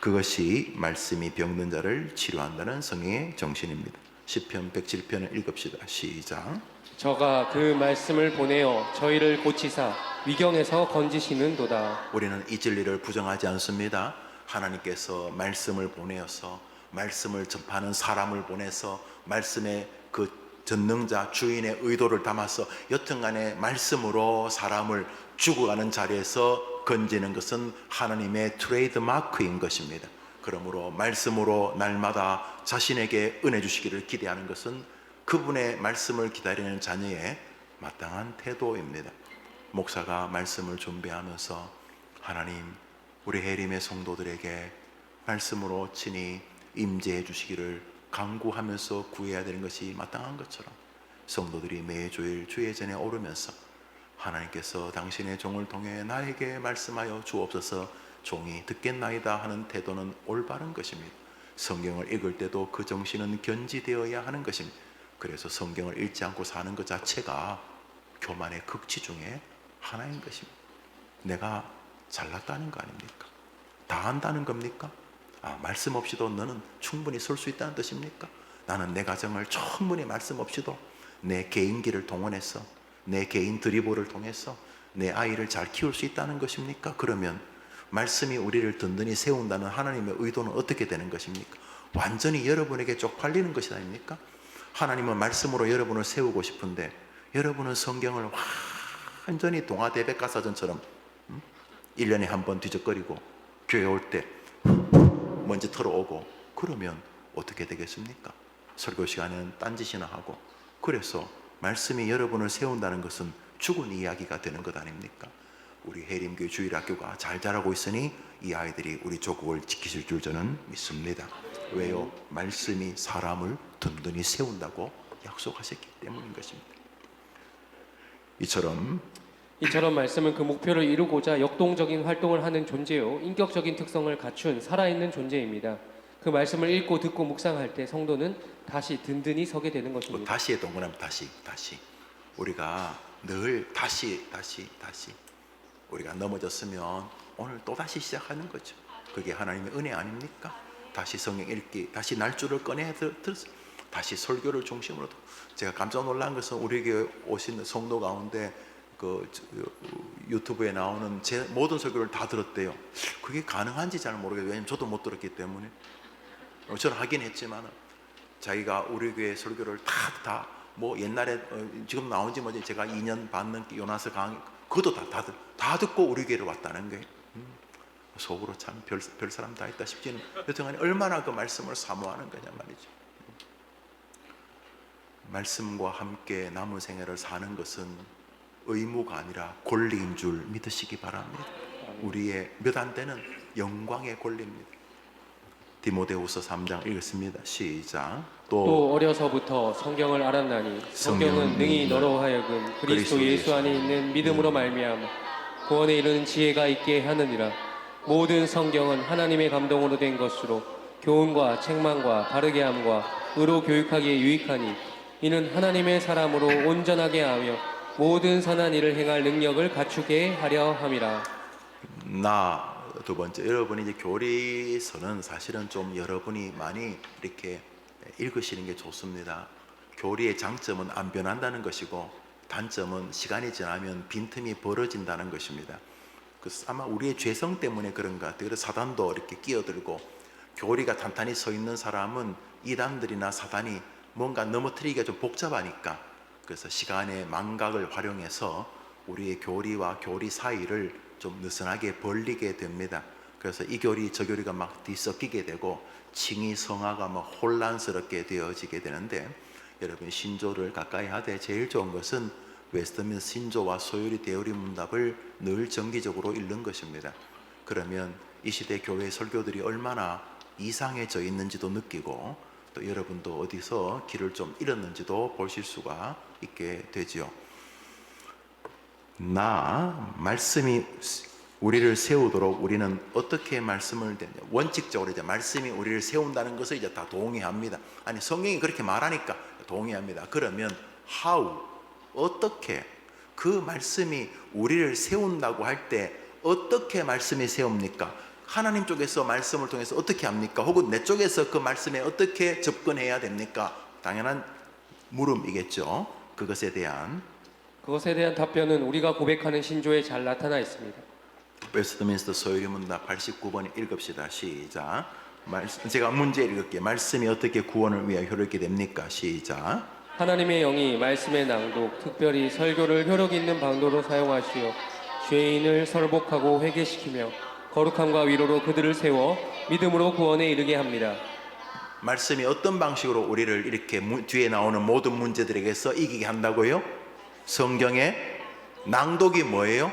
그것이 말씀이 병든 자를 치료한다는 성경의 정신입니다. 시편 107편을 읽읍시다. 시작. 저가 그 말씀을 보내어 저희를 고치사 위경에서 건지시는도다. 우리는 이 진리를 부정하지 않습니다. 하나님께서 말씀을 보내어서 말씀을 접하는 사람을 보내서 말씀의 그 전능자 주인의 의도를 담아서 여튼간에 말씀으로 사람을 죽어가는 자리에서 건지는 것은 하나님의 트레이드 마크인 것입니다. 그러므로 말씀으로 날마다 자신에게 은혜 주시기를 기대하는 것은 그분의 말씀을 기다리는 자녀의 마땅한 태도입니다. 목사가 말씀을 준비하면서 하나님 우리 해림의 성도들에게 말씀으로 친히 임재해 주시기를 간구하면서 구해야 되는 것이 마땅한 것처럼 성도들이 매주일 주의 전에 오르면서 하나님께서 당신의 종을 통해 나에게 말씀하여 주옵소서 종이 듣겠나이다 하는 태도는 올바른 것입니다. 성경을 읽을 때도 그 정신은 견지되어야 하는 것입니다. 그래서 성경을 읽지 않고 사는 것 자체가 교만의 극치 중에 하나인 것입니다. 내가 잘났다는 거 아닙니까? 다 안다는 겁니까? 말씀 없이도 너는 충분히 설 수 있다는 뜻입니까? 나는 내 가정을 충분히 말씀 없이도 내 개인기를 동원해서 내 개인 드리블을 통해서 내 아이를 잘 키울 수 있다는 것입니까? 그러면 말씀이 우리를 든든히 세운다는 하나님의 의도는 어떻게 되는 것입니까? 완전히 여러분에게 쪽팔리는 것이 아닙니까? 하나님은 말씀으로 여러분을 세우고 싶은데 여러분은 성경을 완전히 동아대백과사전처럼 1년에 한 번 뒤적거리고 교회 올 때 먼지 털어오고 그러면 어떻게 되겠습니까? 설교 시간에는 딴짓이나 하고 그래서 말씀이 여러분을 세운다는 것은 죽은 이야기가 되는 것 아닙니까? 우리 해림교회 주일학교가 잘 자라고 있으니 이 아이들이 우리 조국을 지키실 줄 저는 믿습니다. 왜요? 말씀이 사람을 든든히 세운다고 약속하셨기 때문인 것입니다. 이처럼 말씀은 그 목표를 이루고자 역동적인 활동을 하는 존재요 인격적인 특성을 갖춘 살아있는 존재입니다. 그 말씀을 읽고 듣고 묵상할 때 성도는 다시 든든히 서게 되는 것입니다. 다시에 동그라미 다시 우리가 늘 다시 우리가 넘어졌으면 오늘 또 다시 시작하는 거죠. 그게 하나님의 은혜 아닙니까? 다시 성경 읽기, 다시 날줄을 꺼내 들었어요. 다시 설교를 중심으로. 제가 깜짝 놀란 것은 우리 교회 오신 성도 가운데 그 유튜브에 나오는 제 모든 설교를 다 들었대요. 그게 가능한지 잘 모르겠어요. 왜냐면 저도 못 들었기 때문에. 저는 하긴 했지만 자기가 우리 교회 설교를 다 뭐 옛날에 지금 나온 지 뭐지 제가 2년 반 넘게 요나스 강의 그것도 다 듣고 우리 교회로 왔다는 거예요. 속으로 참 별 사람 다 있다 싶지는 여튼간에 얼마나 그 말씀을 사모하는 거냐 말이죠. 말씀과 함께 남은 생애를 사는 것은 의무가 아니라 권리인 줄 믿으시기 바랍니다. 우리의 몇 안 되는 영광의 권리입니다. 디모데후서 3장 읽겠습니다. 시작. 또 어려서부터 성경을 알았나니 성경은 능히 너로 하여금 그리스도 예수 안에 있는 믿음으로 말미암아 구원에 이르는 지혜가 있게 하느니라. 모든 성경은 하나님의 감동으로 된 것으로 교훈과 책망과 바르게 함과 의로 교육하기에 유익하니 이는 하나님의 사람으로 온전하게 하며 모든 선한 일을 행할 능력을 갖추게 하려 함이라. 두 번째, 여러분이 이제 교리서는 사실은 좀 여러분이 많이 이렇게 읽으시는 게 좋습니다. 교리의 장점은 안 변한다는 것이고 단점은 시간이 지나면 빈틈이 벌어진다는 것입니다. 아마 우리의 죄성 때문에 그런 것 같아요. 그래서 사단도 이렇게 끼어들고 교리가 탄탄히 서 있는 사람은 이단들이나 사단이 뭔가 넘어뜨리기가 좀 복잡하니까 그래서 시간의 망각을 활용해서 우리의 교리와 교리 사이를 좀 느슨하게 벌리게 됩니다. 그래서 이 교리 저 교리가 막 뒤섞이게 되고 칭의 성화가 막 혼란스럽게 되어지게 되는데 여러분 신조를 가까이 하되 제일 좋은 것은 웨스트민스터 신조와 소요리 대우리 문답을 늘 정기적으로 읽는 것입니다. 그러면 이 시대 교회 설교들이 얼마나 이상해져 있는지도 느끼고 또 여러분도 어디서 길을 좀 잃었는지도 보실 수가 있게 되지요. 말씀이 우리를 세우도록 우리는 어떻게 말씀을 되냐. 원칙적으로 이제 말씀이 우리를 세운다는 것을 이제 다 동의합니다. 아니 성경이 그렇게 말하니까 동의합니다. 그러면 how, 어떻게 그 말씀이 우리를 세운다고 할 때 어떻게 말씀이 세웁니까? 하나님 쪽에서 말씀을 통해서 어떻게 합니까? 혹은 내 쪽에서 그 말씀에 어떻게 접근해야 됩니까? 당연한 물음이겠죠. 그것에 대한 답변은 우리가 고백하는 신조에 잘 나타나 있습니다. 웨스트민스터 소요리 문답 89번 읽읍시다. 시작. 제가 문제 읽을게요. 말씀이 어떻게 구원을 위하여 효력이 됩니까? 시작. 하나님의 영이 말씀의 낭독, 특별히 설교를 효력 있는 방도로 사용하시어 죄인을 설복하고 회개시키며 거룩함과 위로로 그들을 세워 믿음으로 구원에 이르게 합니다. 말씀이 어떤 방식으로 우리를 이렇게 뒤에 나오는 모든 문제들에게서 이기게 한다고요? 성경의 낭독이 뭐예요?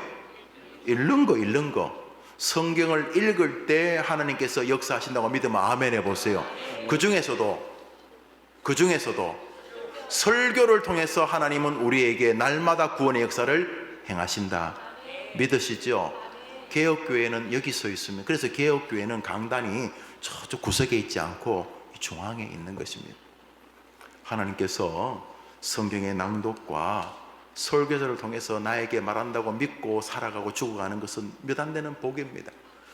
읽는 거. 성경을 읽을 때 하나님께서 역사하신다고 믿으면 아멘 해보세요. 그 중에서도 설교를 통해서 하나님은 우리에게 날마다 구원의 역사를 행하신다. 믿으시죠? 개혁교회는 여기 서 있습니다. 그래서 개혁교회는 강단이 저쪽 구석에 있지 않고 중앙에 있는 것입니다. 하나님께서 성경의 낭독과 설교자를 통해서 나에게 말한다고 믿고 살아가고 죽어가는 것은 몇 안 되는 복입니다.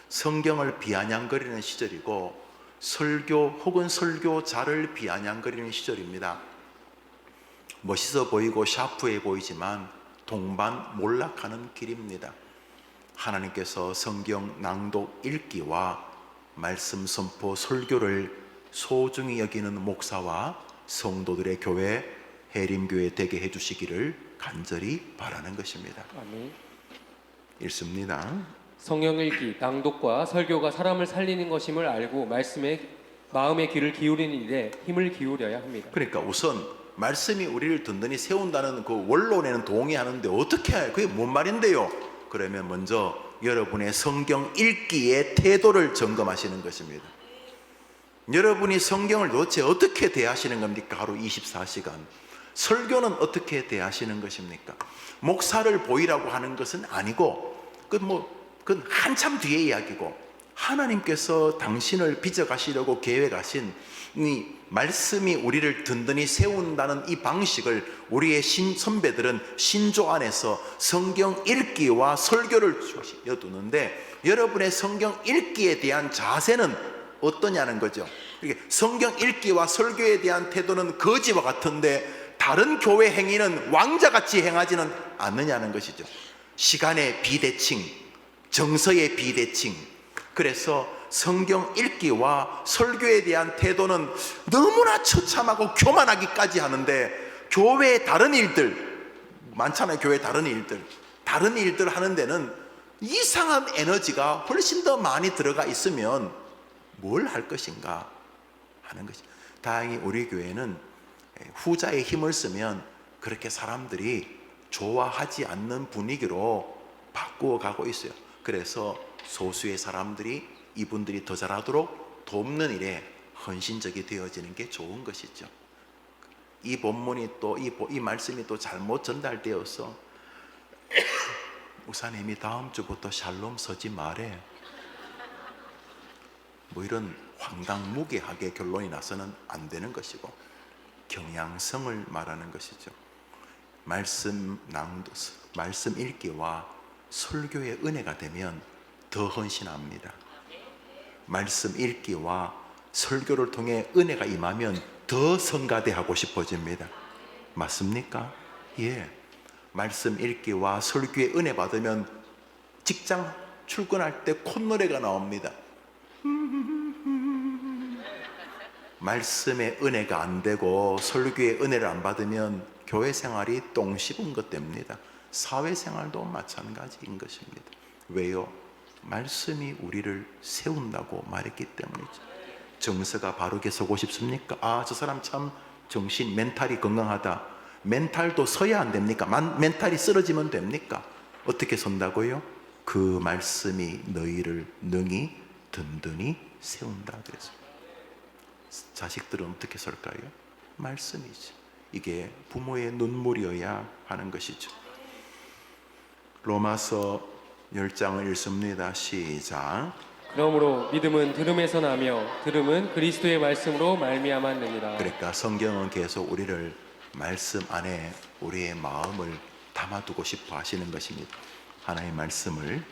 성경을 비아냥거리는 시절이고 설교 혹은 설교자를 비아냥거리는 시절입니다. 멋있어 보이고 샤프해 보이지만 동반몰락하는 길입니다. 하나님께서 성경 낭독 읽기와 말씀 선포 설교를 소중히 여기는 목사와 성도들의 교회 해림교회 되게 해주시기를 간절히 바라는 것입니다. 아멘. 읽습니다. 성경 읽기, 낭독과 설교가 사람을 살리는 것임을 알고 말씀에 마음의 귀를 기울이는 일에 힘을 기울여야 합니다. 그러니까 우선 말씀이 우리를 든든히 세운다는 그 원론에는 동의하는데 어떻게 해요? 그게 뭔 말인데요? 그러면 먼저 여러분의 성경 읽기의 태도를 점검하시는 것입니다. 여러분이 성경을 도대체 어떻게 대하시는 겁니까? 하루 24시간. 설교는 어떻게 대하시는 것입니까? 목사를 보이라고 하는 것은 아니고 그건 한참 뒤의 이야기고 하나님께서 당신을 빚어가시려고 계획하신 이 말씀이 우리를 든든히 세운다는 이 방식을 우리의 선배들은 신조 안에서 성경 읽기와 설교를 여두는데 여러분의 성경 읽기에 대한 자세는 어떠냐는 거죠. 성경 읽기와 설교에 대한 태도는 거지와 같은데 다른 교회 행위는 왕자같이 행하지는 않느냐는 것이죠. 시간의 비대칭, 정서의 비대칭. 그래서 성경 읽기와 설교에 대한 태도는 너무나 처참하고 교만하기까지 하는데 교회의 다른 일들 많잖아요. 교회 다른 일들 하는 데는 이상한 에너지가 훨씬 더 많이 들어가 있으면 뭘 할 것인가 하는 것이. 다행히 우리 교회는 후자의 힘을 쓰면 그렇게 사람들이 좋아하지 않는 분위기로 바꾸어 가고 있어요. 그래서 소수의 사람들이 이분들이 더 잘하도록 돕는 일에 헌신적이 되어지는 게 좋은 것이죠. 이 본문이 또 이 말씀이 또 잘못 전달되어서 목사님이 다음 주부터 샬롬 서지 말해, 뭐 이런 황당무계하게 결론이 나서는 안 되는 것이고 경향성을 말하는 것이죠. 말씀 낭독, 말씀 읽기와 설교의 은혜가 되면 더 헌신합니다. 말씀 읽기와 설교를 통해 은혜가 임하면 더 성가대하고 싶어집니다. 맞습니까? 예. 말씀 읽기와 설교의 은혜 받으면 직장 출근할 때 콧노래가 나옵니다. 말씀의 은혜가 안 되고 설교의 은혜를 안 받으면 교회 생활이 똥 씹은 것 됩니다. 사회생활도 마찬가지인 것입니다. 왜요? 말씀이 우리를 세운다고 말했기 때문이죠. 정서가 바르게 서고 싶습니까? 아, 저 사람 참 정신, 멘탈이 건강하다. 멘탈도 서야 안 됩니까? 멘탈이 쓰러지면 됩니까? 어떻게 선다고요? 그 말씀이 너희를 능히 든든히 세운다. 그래서 자식들은 어떻게 설까요? 말씀이지. 이게 부모의 눈물이어야 하는 것이죠. 로마서 10장을 읽습니다. 시작. 그러므로 믿음은 들음에서 나며 들음은 그리스도의 말씀으로 말미암았느니라. 그러니까 성경은 계속 우리를 말씀 안에 우리의 마음을 담아두고 싶어 하시는 것입니다. 하나님의 말씀을,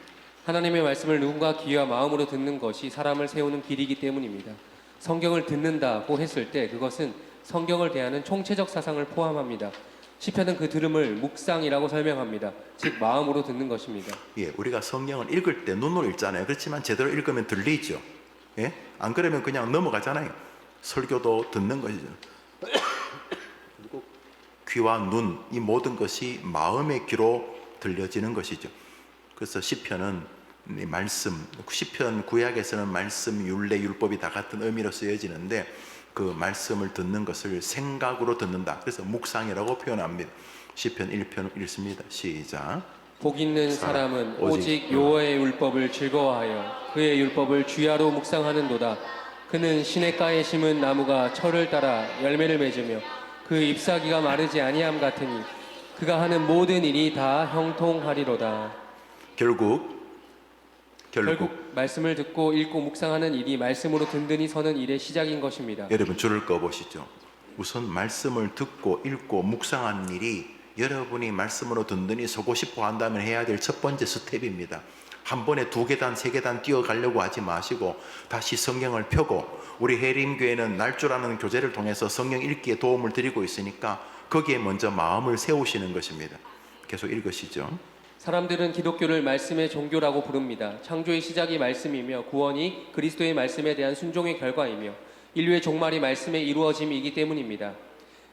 하나님의 말씀을 누군가 귀와 마음으로 듣는 것이 사람을 세우는 길이기 때문입니다. 성경을 듣는다고 했을 때 그것은 성경을 대하는 총체적 사상을 포함합니다. 시편은 그 들음을 묵상이라고 설명합니다. 즉 마음으로 듣는 것입니다. 예, 우리가 성경을 읽을 때 눈으로 읽잖아요. 그렇지만 제대로 읽으면 들리죠. 예? 안 그러면 그냥 넘어가잖아요. 설교도 듣는 것이죠. 그리고 귀와 눈, 이 모든 것이 마음의 귀로 들려지는 것이죠. 그래서 시편은 이 말씀, 시편 구약에서는 말씀, 율례, 율법이 다 같은 의미로 쓰여지는데 그 말씀을 듣는 것을 생각으로 듣는다. 그래서 묵상이라고 표현합니다. 시편 1편 읽습니다. 시작. 복 있는 사람은 오직 여호와의 율법을 즐거워하여 그의 율법을 주야로 묵상하는도다. 그는 시냇가에 심은 나무가 철을 따라 열매를 맺으며 그 잎사귀가 마르지 아니함 같으니 그가 하는 모든 일이 다 형통하리로다. 결국 말씀을 듣고 읽고 묵상하는 일이 말씀으로 든든히 서는 일의 시작인 것입니다. 여러분 줄을 꺼보시죠. 우선 말씀을 듣고 읽고 묵상하는 일이 여러분이 말씀으로 든든히 서고 싶어 한다면 해야 될 첫 번째 스텝입니다. 한 번에 2계단, 3계단 뛰어가려고 하지 마시고 다시 성경을 펴고, 우리 해림교회는 날조라는 교재를 통해서 성경 읽기에 도움을 드리고 있으니까 거기에 먼저 마음을 세우시는 것입니다. 계속 읽으시죠. 사람들은 기독교를 말씀의 종교라고 부릅니다. 창조의 시작이 말씀이며 구원이 그리스도의 말씀에 대한 순종의 결과이며 인류의 종말이 말씀의 이루어짐이기 때문입니다.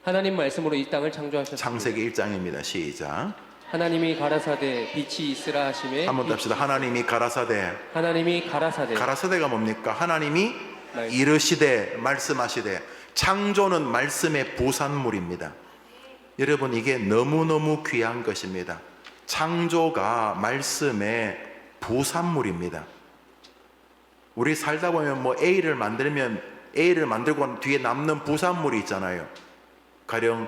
하나님 말씀으로 이 땅을 창조하셨습니다. 창세기 1장입니다. 시작. 하나님이 가라사대 빛이 있으라 하심에 한번 답시다. 하나님이 가라사대. 가라사대가 뭡니까? 하나님이 이르시되 말씀하시되. 창조는 말씀의 부산물입니다. 여러분, 이게 너무너무 귀한 것입니다. 창조가 말씀의 부산물입니다. 우리 살다 보면 뭐 A를 만들고 뒤에 남는 부산물이 있잖아요. 가령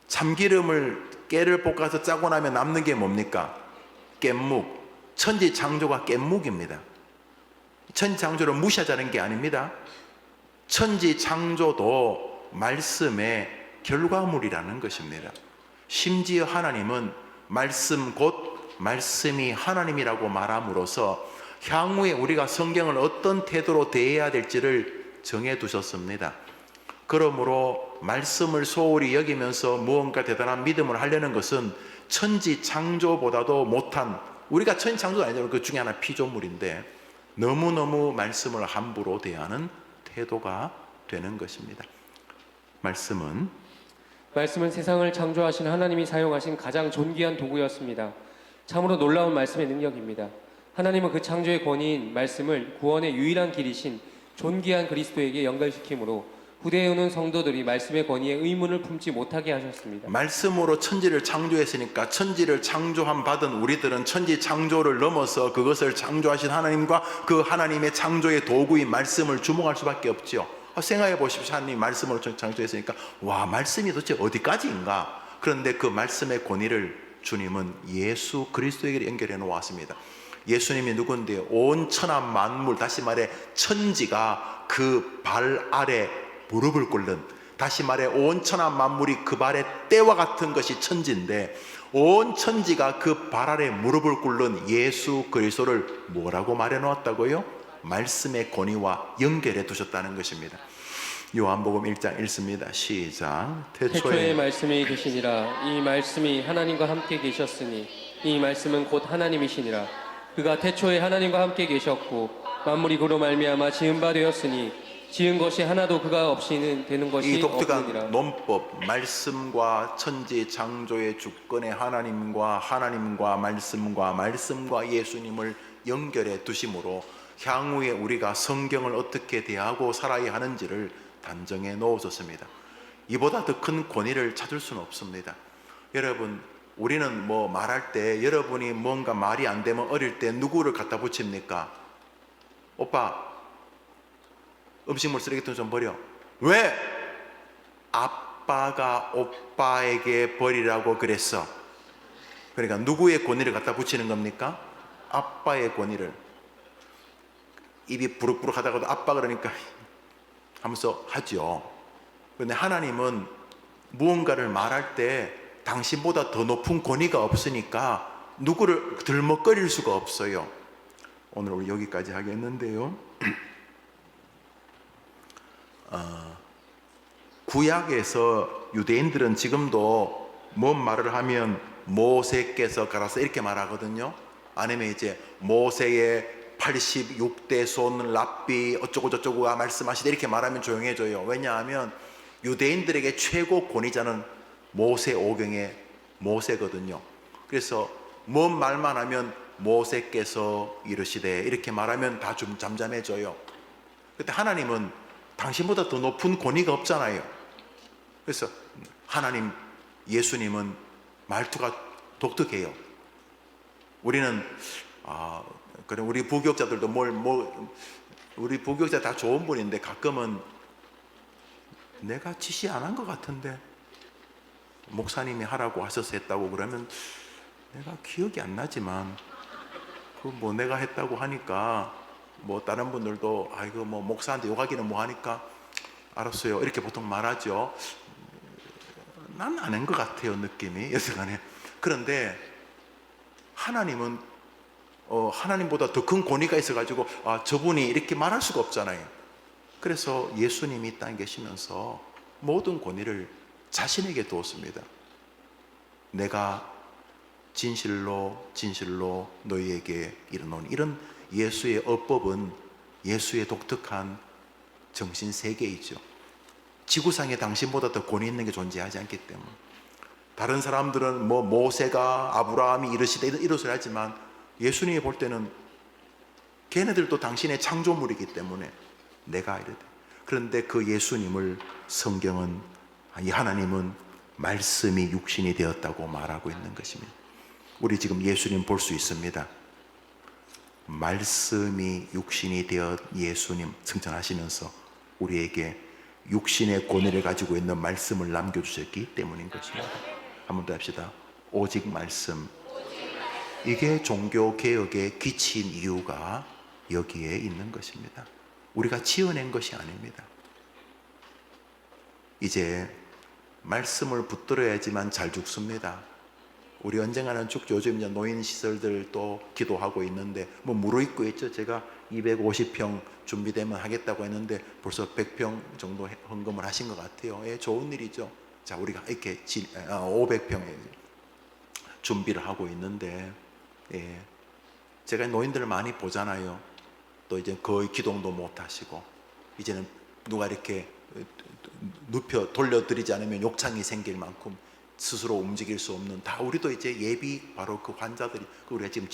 참기름을 깨를 볶아서 짜고 나면 남는 게 뭡니까? 깻묵. 천지창조가 깻묵입니다. 천지창조를 무시하자는 게 아닙니다. 천지창조도 말씀의 결과물이라는 것입니다. 심지어 하나님은 말씀 곧 말씀이 하나님이라고 말함으로써 향후에 우리가 성경을 어떤 태도로 대해야 될지를 정해 두셨습니다. 그러므로 말씀을 소홀히 여기면서 무언가 대단한 믿음을 하려는 것은 천지창조보다도 못한, 우리가 천지창조가 아니잖아요. 그 중에 하나 피조물인데 너무너무 말씀을 함부로 대하는 태도가 되는 것입니다. 말씀은 세상을 창조하신 하나님이 사용하신 가장 존귀한 도구였습니다. 참으로 놀라운 말씀의 능력입니다. 하나님은 그 창조의 권위인 말씀을 구원의 유일한 길이신 존귀한 그리스도에게 연결시키므로 후대에 오는 성도들이 말씀의 권위에 의문을 품지 못하게 하셨습니다. 말씀으로 천지를 창조했으니까 천지를 창조함 받은 우리들은 천지 창조를 넘어서 그것을 창조하신 하나님과 그 하나님의 창조의 도구인 말씀을 주목할 수밖에 없죠. 생각해 보십시오. 하나님 말씀으로 창조했으니까 와, 말씀이 도대체 어디까지인가? 그런데 그 말씀의 권위를 주님은 예수 그리스도에게 연결해 놓았습니다. 예수님이 누군데요? 온 천하 만물, 다시 말해 천지가 그 발 아래 무릎을 꿇는, 다시 말해 온 천하 만물이 그 발의 때와 같은 것이 천지인데 온 천지가 그 발 아래 무릎을 꿇는 예수 그리스도를 뭐라고 말해 놓았다고요? 말씀의 권위와 연결해 두셨다는 것입니다. 요한복음 1장 읽습니다. 시작. 태초에 말씀이 계시니라. 이 말씀이 하나님과 함께 계셨으니 이 말씀은 곧 하나님이시니라. 그가 태초에 하나님과 함께 계셨고 만물이 그로 말미암아 지은 바 되었으니 지은 것이 하나도 그가 없이는 되는 것이 이 독특한 없느니라. 논법, 말씀과 천지 창조의 주권의 하나님과 말씀과 예수님을 연결해 두심으로 향후에 우리가 성경을 어떻게 대하고 살아야 하는지를 단정해 놓으셨습니다. 이보다 더 큰 권위를 찾을 수는 없습니다. 여러분, 우리는 뭐 말할 때 여러분이 뭔가 말이 안 되면 어릴 때 누구를 갖다 붙입니까? 오빠, 음식물 쓰레기통 좀 버려. 왜? 아빠가 오빠에게 버리라고 그랬어. 그러니까 누구의 권위를 갖다 붙이는 겁니까? 아빠의 권위를. 입이 부룩부룩 하다가도 아빠 그러니까 하면서 하죠. 그런데 하나님은 무언가를 말할 때 당신보다 더 높은 권위가 없으니까 누구를 들먹거릴 수가 없어요. 오늘 우리 여기까지 하겠는데요. 구약에서 유대인들은 지금도 뭔 말을 하면 모세께서 가라서 이렇게 말하거든요. 아니면 이제 모세의 86대 손 랍비 어쩌고 저쩌고가 말씀하시되 이렇게 말하면 조용해져요. 왜냐하면 유대인들에게 최고 권위자는 모세 오경의 모세거든요. 그래서 뭔 말만 하면 모세께서 이르시되 이렇게 말하면 다 좀 잠잠해져요. 그때 하나님은 당신보다 더 높은 권위가 없잖아요. 그래서 하나님, 예수님은 말투가 독특해요. 우리는 그래 우리 부교육자들도 우리 부교육자 다 좋은 분인데 가끔은 내가 지시 안 한 것 같은데 목사님이 하라고 하셔서 했다고 그러면 내가 기억이 안 나지만 그 뭐 내가 했다고 하니까 뭐 다른 분들도 아이고 뭐 목사한테 욕하기는 뭐 하니까 알았어요 이렇게 보통 말하죠. 난 아는 것 같아요 느낌이 여튼간에. 그런데 하나님은 하나님보다 더 큰 권위가 있어가지고 저분이 이렇게 말할 수가 없잖아요. 그래서 예수님이 이 땅에 계시면서 모든 권위를 자신에게 두었습니다. 내가 진실로 진실로 너희에게 이르노니. 이런 예수의 어법은 예수의 독특한 정신세계이죠. 지구상에 당신보다 더 권위 있는 게 존재하지 않기 때문에. 다른 사람들은 뭐 모세가 아브라함이 이르시되 이런 소리 하지만 예수님이 볼 때는 걔네들도 당신의 창조물이기 때문에 내가 이르되. 그런데 그 예수님을 성경은 이 하나님은 말씀이 육신이 되었다고 말하고 있는 것입니다. 우리 지금 예수님 볼 수 있습니다. 말씀이 육신이 되어 예수님 승천하시면서 우리에게 육신의 권위를 가지고 있는 말씀을 남겨주셨기 때문인 것입니다. 한 번 더 합시다. 오직 말씀. 이게 종교개혁의 기치인 이유가 여기에 있는 것입니다. 우리가 지어낸 것이 아닙니다. 이제 말씀을 붙들어야지만 잘 죽습니다. 우리 언젠가는 죽죠. 요즘 이제 노인시설들 또 기도하고 있는데 뭐 무르익고 있죠. 제가 250평 준비되면 하겠다고 했는데 벌써 100평 정도 헌금을 하신 것 같아요. 예, 좋은 일이죠. 자, 우리가 이렇게 500평에 준비를 하고 있는데, 예, 제가 노인들을 많이 보잖아요. 또 이제 거의 기동도 못 하시고, 이제는 누가 이렇게 눕혀 돌려드리지 않으면 욕창이 생길 만큼 스스로 움직일 수 없는, 다 우리도 이제 예비 바로 그 환자들이 우리가 지금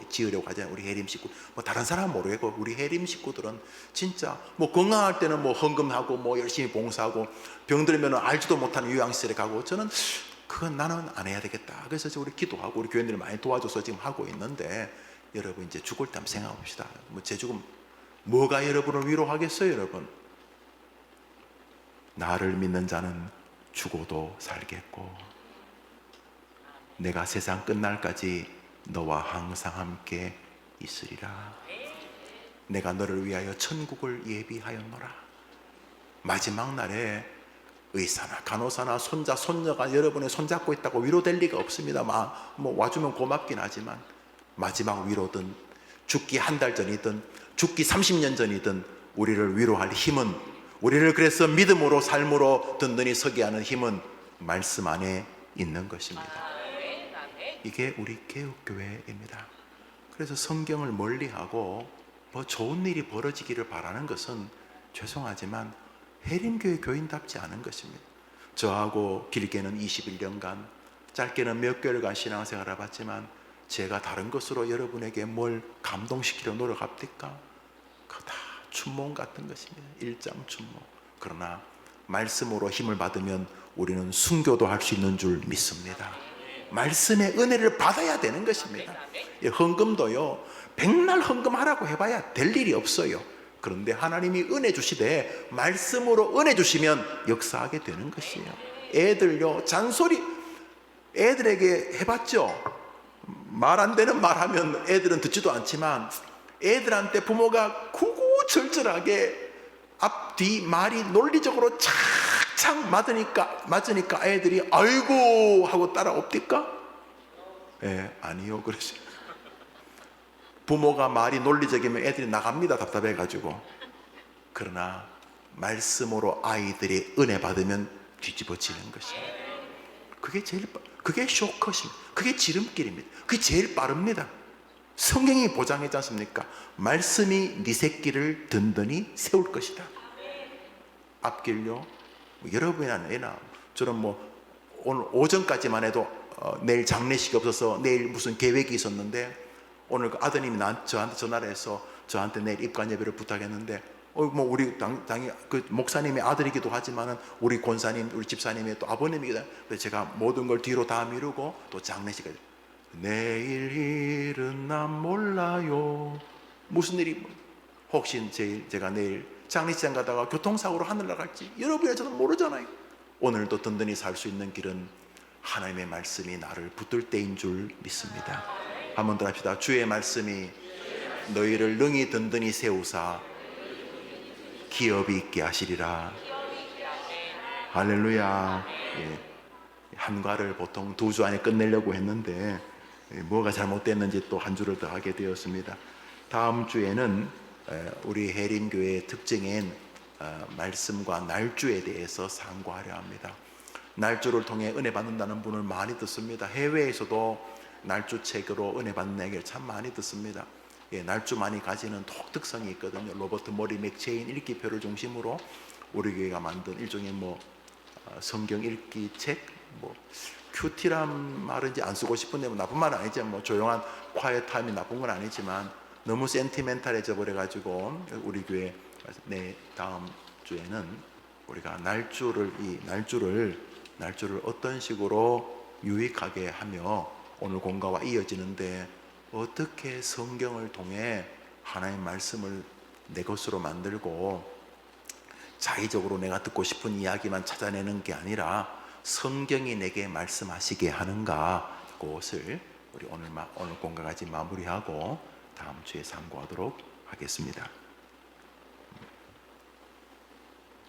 지으려고 하잖아요. 우리 해림 식구, 뭐 다른 사람은 모르겠고 우리 해림 식구들은 진짜 뭐 건강할 때는 뭐 헌금하고 뭐 열심히 봉사하고 병 들면 알지도 못하는 요양시설에 가고. 저는 그건 나는 안 해야 되겠다. 그래서 우리 기도하고 우리 교인들이 많이 도와줘서 지금 하고 있는데, 여러분 이제 죽을 때 한번 생각해 봅시다. 뭐 제 죽음 뭐가 여러분을 위로하겠어요? 여러분, 나를 믿는 자는 죽어도 살겠고 내가 세상 끝날까지 너와 항상 함께 있으리라. 내가 너를 위하여 천국을 예비하였노라. 마지막 날에 의사나 간호사나 손자 손녀가 여러분의 손잡고 있다고 위로될 리가 없습니다. 뭐 와주면 고맙긴 하지만 마지막 위로든 죽기 한 달 전이든 죽기 30년 전이든 우리를 위로할 힘은, 우리를 그래서 믿음으로 삶으로 든든히 서게 하는 힘은 말씀 안에 있는 것입니다. 이게 우리 개혁교회입니다. 그래서 성경을 멀리하고 뭐 좋은 일이 벌어지기를 바라는 것은 죄송하지만 해림교회 교인답지 않은 것입니다. 저하고 길게는 21년간, 짧게는 몇 개월간 신앙생활을 해봤지만 제가 다른 것으로 여러분에게 뭘 감동시키려 노력합니까? 그거 다 춘몽 같은 것입니다. 일장춘몽. 그러나 말씀으로 힘을 받으면 우리는 순교도 할 수 있는 줄 믿습니다. 말씀의 은혜를 받아야 되는 것입니다. 헌금도요, 백날 헌금하라고 해봐야 될 일이 없어요. 그런데 하나님이 은혜 주시되 말씀으로 은혜 주시면 역사하게 되는 것이에요. 애들요, 잔소리 애들에게 해봤죠. 말 안 되는 말 하면 애들은 듣지도 않지만 애들한테 부모가 구구절절하게 앞뒤 말이 논리적으로 착착 맞으니까 애들이 아이고 하고 따라옵니까? 아니요. 그러시. 부모가 말이 논리적이면 애들이 나갑니다. 답답해가지고. 그러나 말씀으로 아이들이 은혜 받으면 뒤집어지는 것입니다. 그게 쇼컷입니다. 그게 지름길입니다. 그게 제일 빠릅니다. 성경이 보장했지 않습니까? 말씀이 네 새끼를 든든히 세울 것이다. 앞길요, 여러분이나 애나 저는 오늘 오전까지만 해도 내일 장례식이 없어서 내일 무슨 계획이 있었는데 오늘 그 아드님이 저한테 전화를 해서 저한테 내일 입관 예배를 부탁했는데 우리 당연히 그 목사님의 아들이기도 하지만은 우리 권사님, 우리 집사님의 또 아버님이기도. 그래서 제가 모든 걸 뒤로 다 미루고 또 장례식을, 내일 일은 난 몰라요. 무슨 일이, 혹시 제가 내일 장례식장 가다가 교통사고로 하늘 나갈지 여러분이 저는 모르잖아요. 오늘도 든든히 살 수 있는 길은 하나님의 말씀이 나를 붙들 때인 줄 믿습니다. 한번 더 합시다. 주의 말씀이 너희를 능히 든든히 세우사 기업이 있게 하시리라. 할렐루야. 한과를 보통 2주 안에 끝내려고 했는데 뭐가 잘못됐는지 또 한 주를 더 하게 되었습니다. 다음 주에는 우리 해림교회의 특징인 말씀과 날주에 대해서 상고하려 합니다. 날주를 통해 은혜 받는다는 분을 많이 듣습니다. 해외에서도 날주책으로 은혜 받는 얘기를 참 많이 듣습니다. 날주만이 가지는 독특성이 있거든요. 로버트 머리 맥체인 읽기표를 중심으로 우리 교회가 만든 일종의 성경 읽기 책, 큐티란 말은 이제 안 쓰고 싶은데 나쁜 말은 아니지. 조용한 quiet 타임이 나쁜 건 아니지만 너무 센티멘탈해져 버려가지고 우리 교회 다음 주에는 우리가 날주를 어떤 식으로 유익하게 하며 오늘 공과와 이어지는데 어떻게 성경을 통해 하나님의 말씀을 내 것으로 만들고 자의적으로 내가 듣고 싶은 이야기만 찾아내는 게 아니라 성경이 내게 말씀하시게 하는가, 그것을 우리 오늘 공과까지 마무리하고 다음 주에 상고하도록 하겠습니다.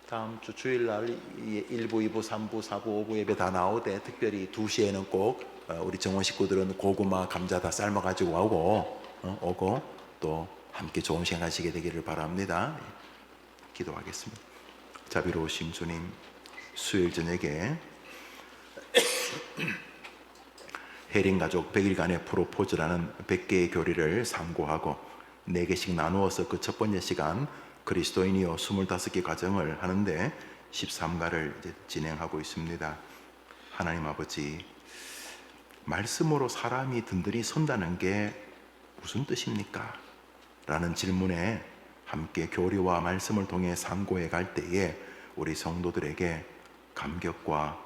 다음 주 주일날 1부, 2부, 3부, 4부, 5부 예배 다 나오되 특별히 2시에는 꼭 우리 정원 식구들은 고구마, 감자 다 삶아가지고 오고 또 함께 좋은 시간 하시게 되기를 바랍니다. 기도하겠습니다. 자비로우신 주님, 수요일 저녁에 해림가족 100일간의 프로포즈라는 100개의 교리를 상고하고 4개씩 나누어서 그 첫 번째 시간 그리스도인이요 25개 과정을 하는데 13가를 이제 진행하고 있습니다. 하나님 아버지, 말씀으로 사람이 든든히 선다는 게 무슨 뜻입니까? 라는 질문에 함께 교리와 말씀을 통해 상고해 갈 때에 우리 성도들에게 감격과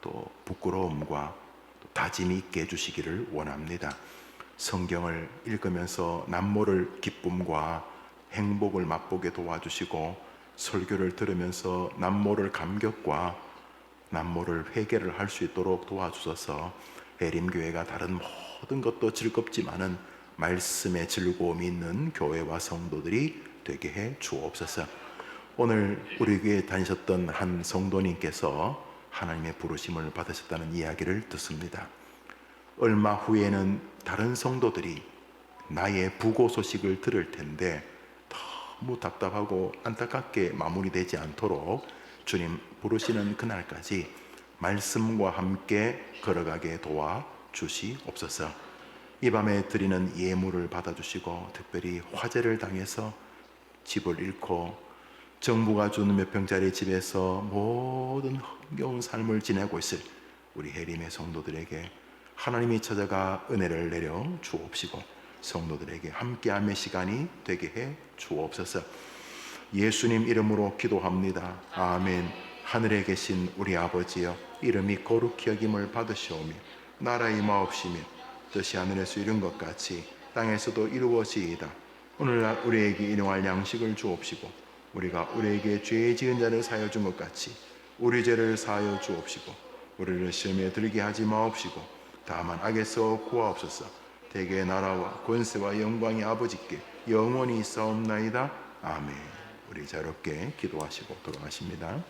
또 부끄러움과 또 다짐이 있게 해주시기를 원합니다. 성경을 읽으면서 남모를 기쁨과 행복을 맛보게 도와주시고 설교를 들으면서 남모를 감격과 남모를 회개를 할 수 있도록 도와주셔서 해림교회가 다른 모든 것도 즐겁지만은 말씀에 즐거움이 있는 교회와 성도들이 되게 해 주옵소서. 오늘 우리 교회에 다니셨던 한 성도님께서 하나님의 부르심을 받으셨다는 이야기를 듣습니다. 얼마 후에는 다른 성도들이 나의 부고 소식을 들을 텐데 너무 답답하고 안타깝게 마무리되지 않도록 주님 부르시는 그날까지 말씀과 함께 걸어가게 도와주시옵소서. 이 밤에 드리는 예물을 받아주시고 특별히 화재를 당해서 집을 잃고 정부가 주는 몇 평짜리 집에서 모든 흥겨운 삶을 지내고 있을 우리 해림의 성도들에게 하나님이 찾아가 은혜를 내려 주옵시고 성도들에게 함께함의 시간이 되게 해 주옵소서. 예수님 이름으로 기도합니다. 아멘. 하늘에 계신 우리 아버지여, 이름이 거룩히 여김을 받으시오며 나라의 임하옵시며 뜻이 하늘에서 이룬 것 같이 땅에서도 이루어지이다. 오늘날 우리에게 일용할 양식을 주옵시고 우리가 우리에게 죄 지은 자를 사하여 준 것 같이 우리 죄를 사하여 주옵시고 우리를 시험에 들게 하지 마옵시고 다만 악에서 구하옵소서. 대개의 나라와 권세와 영광이 아버지께 영원히 있사옵나이다. 아멘. 우리 자유롭게 기도하시고 돌아가십니다.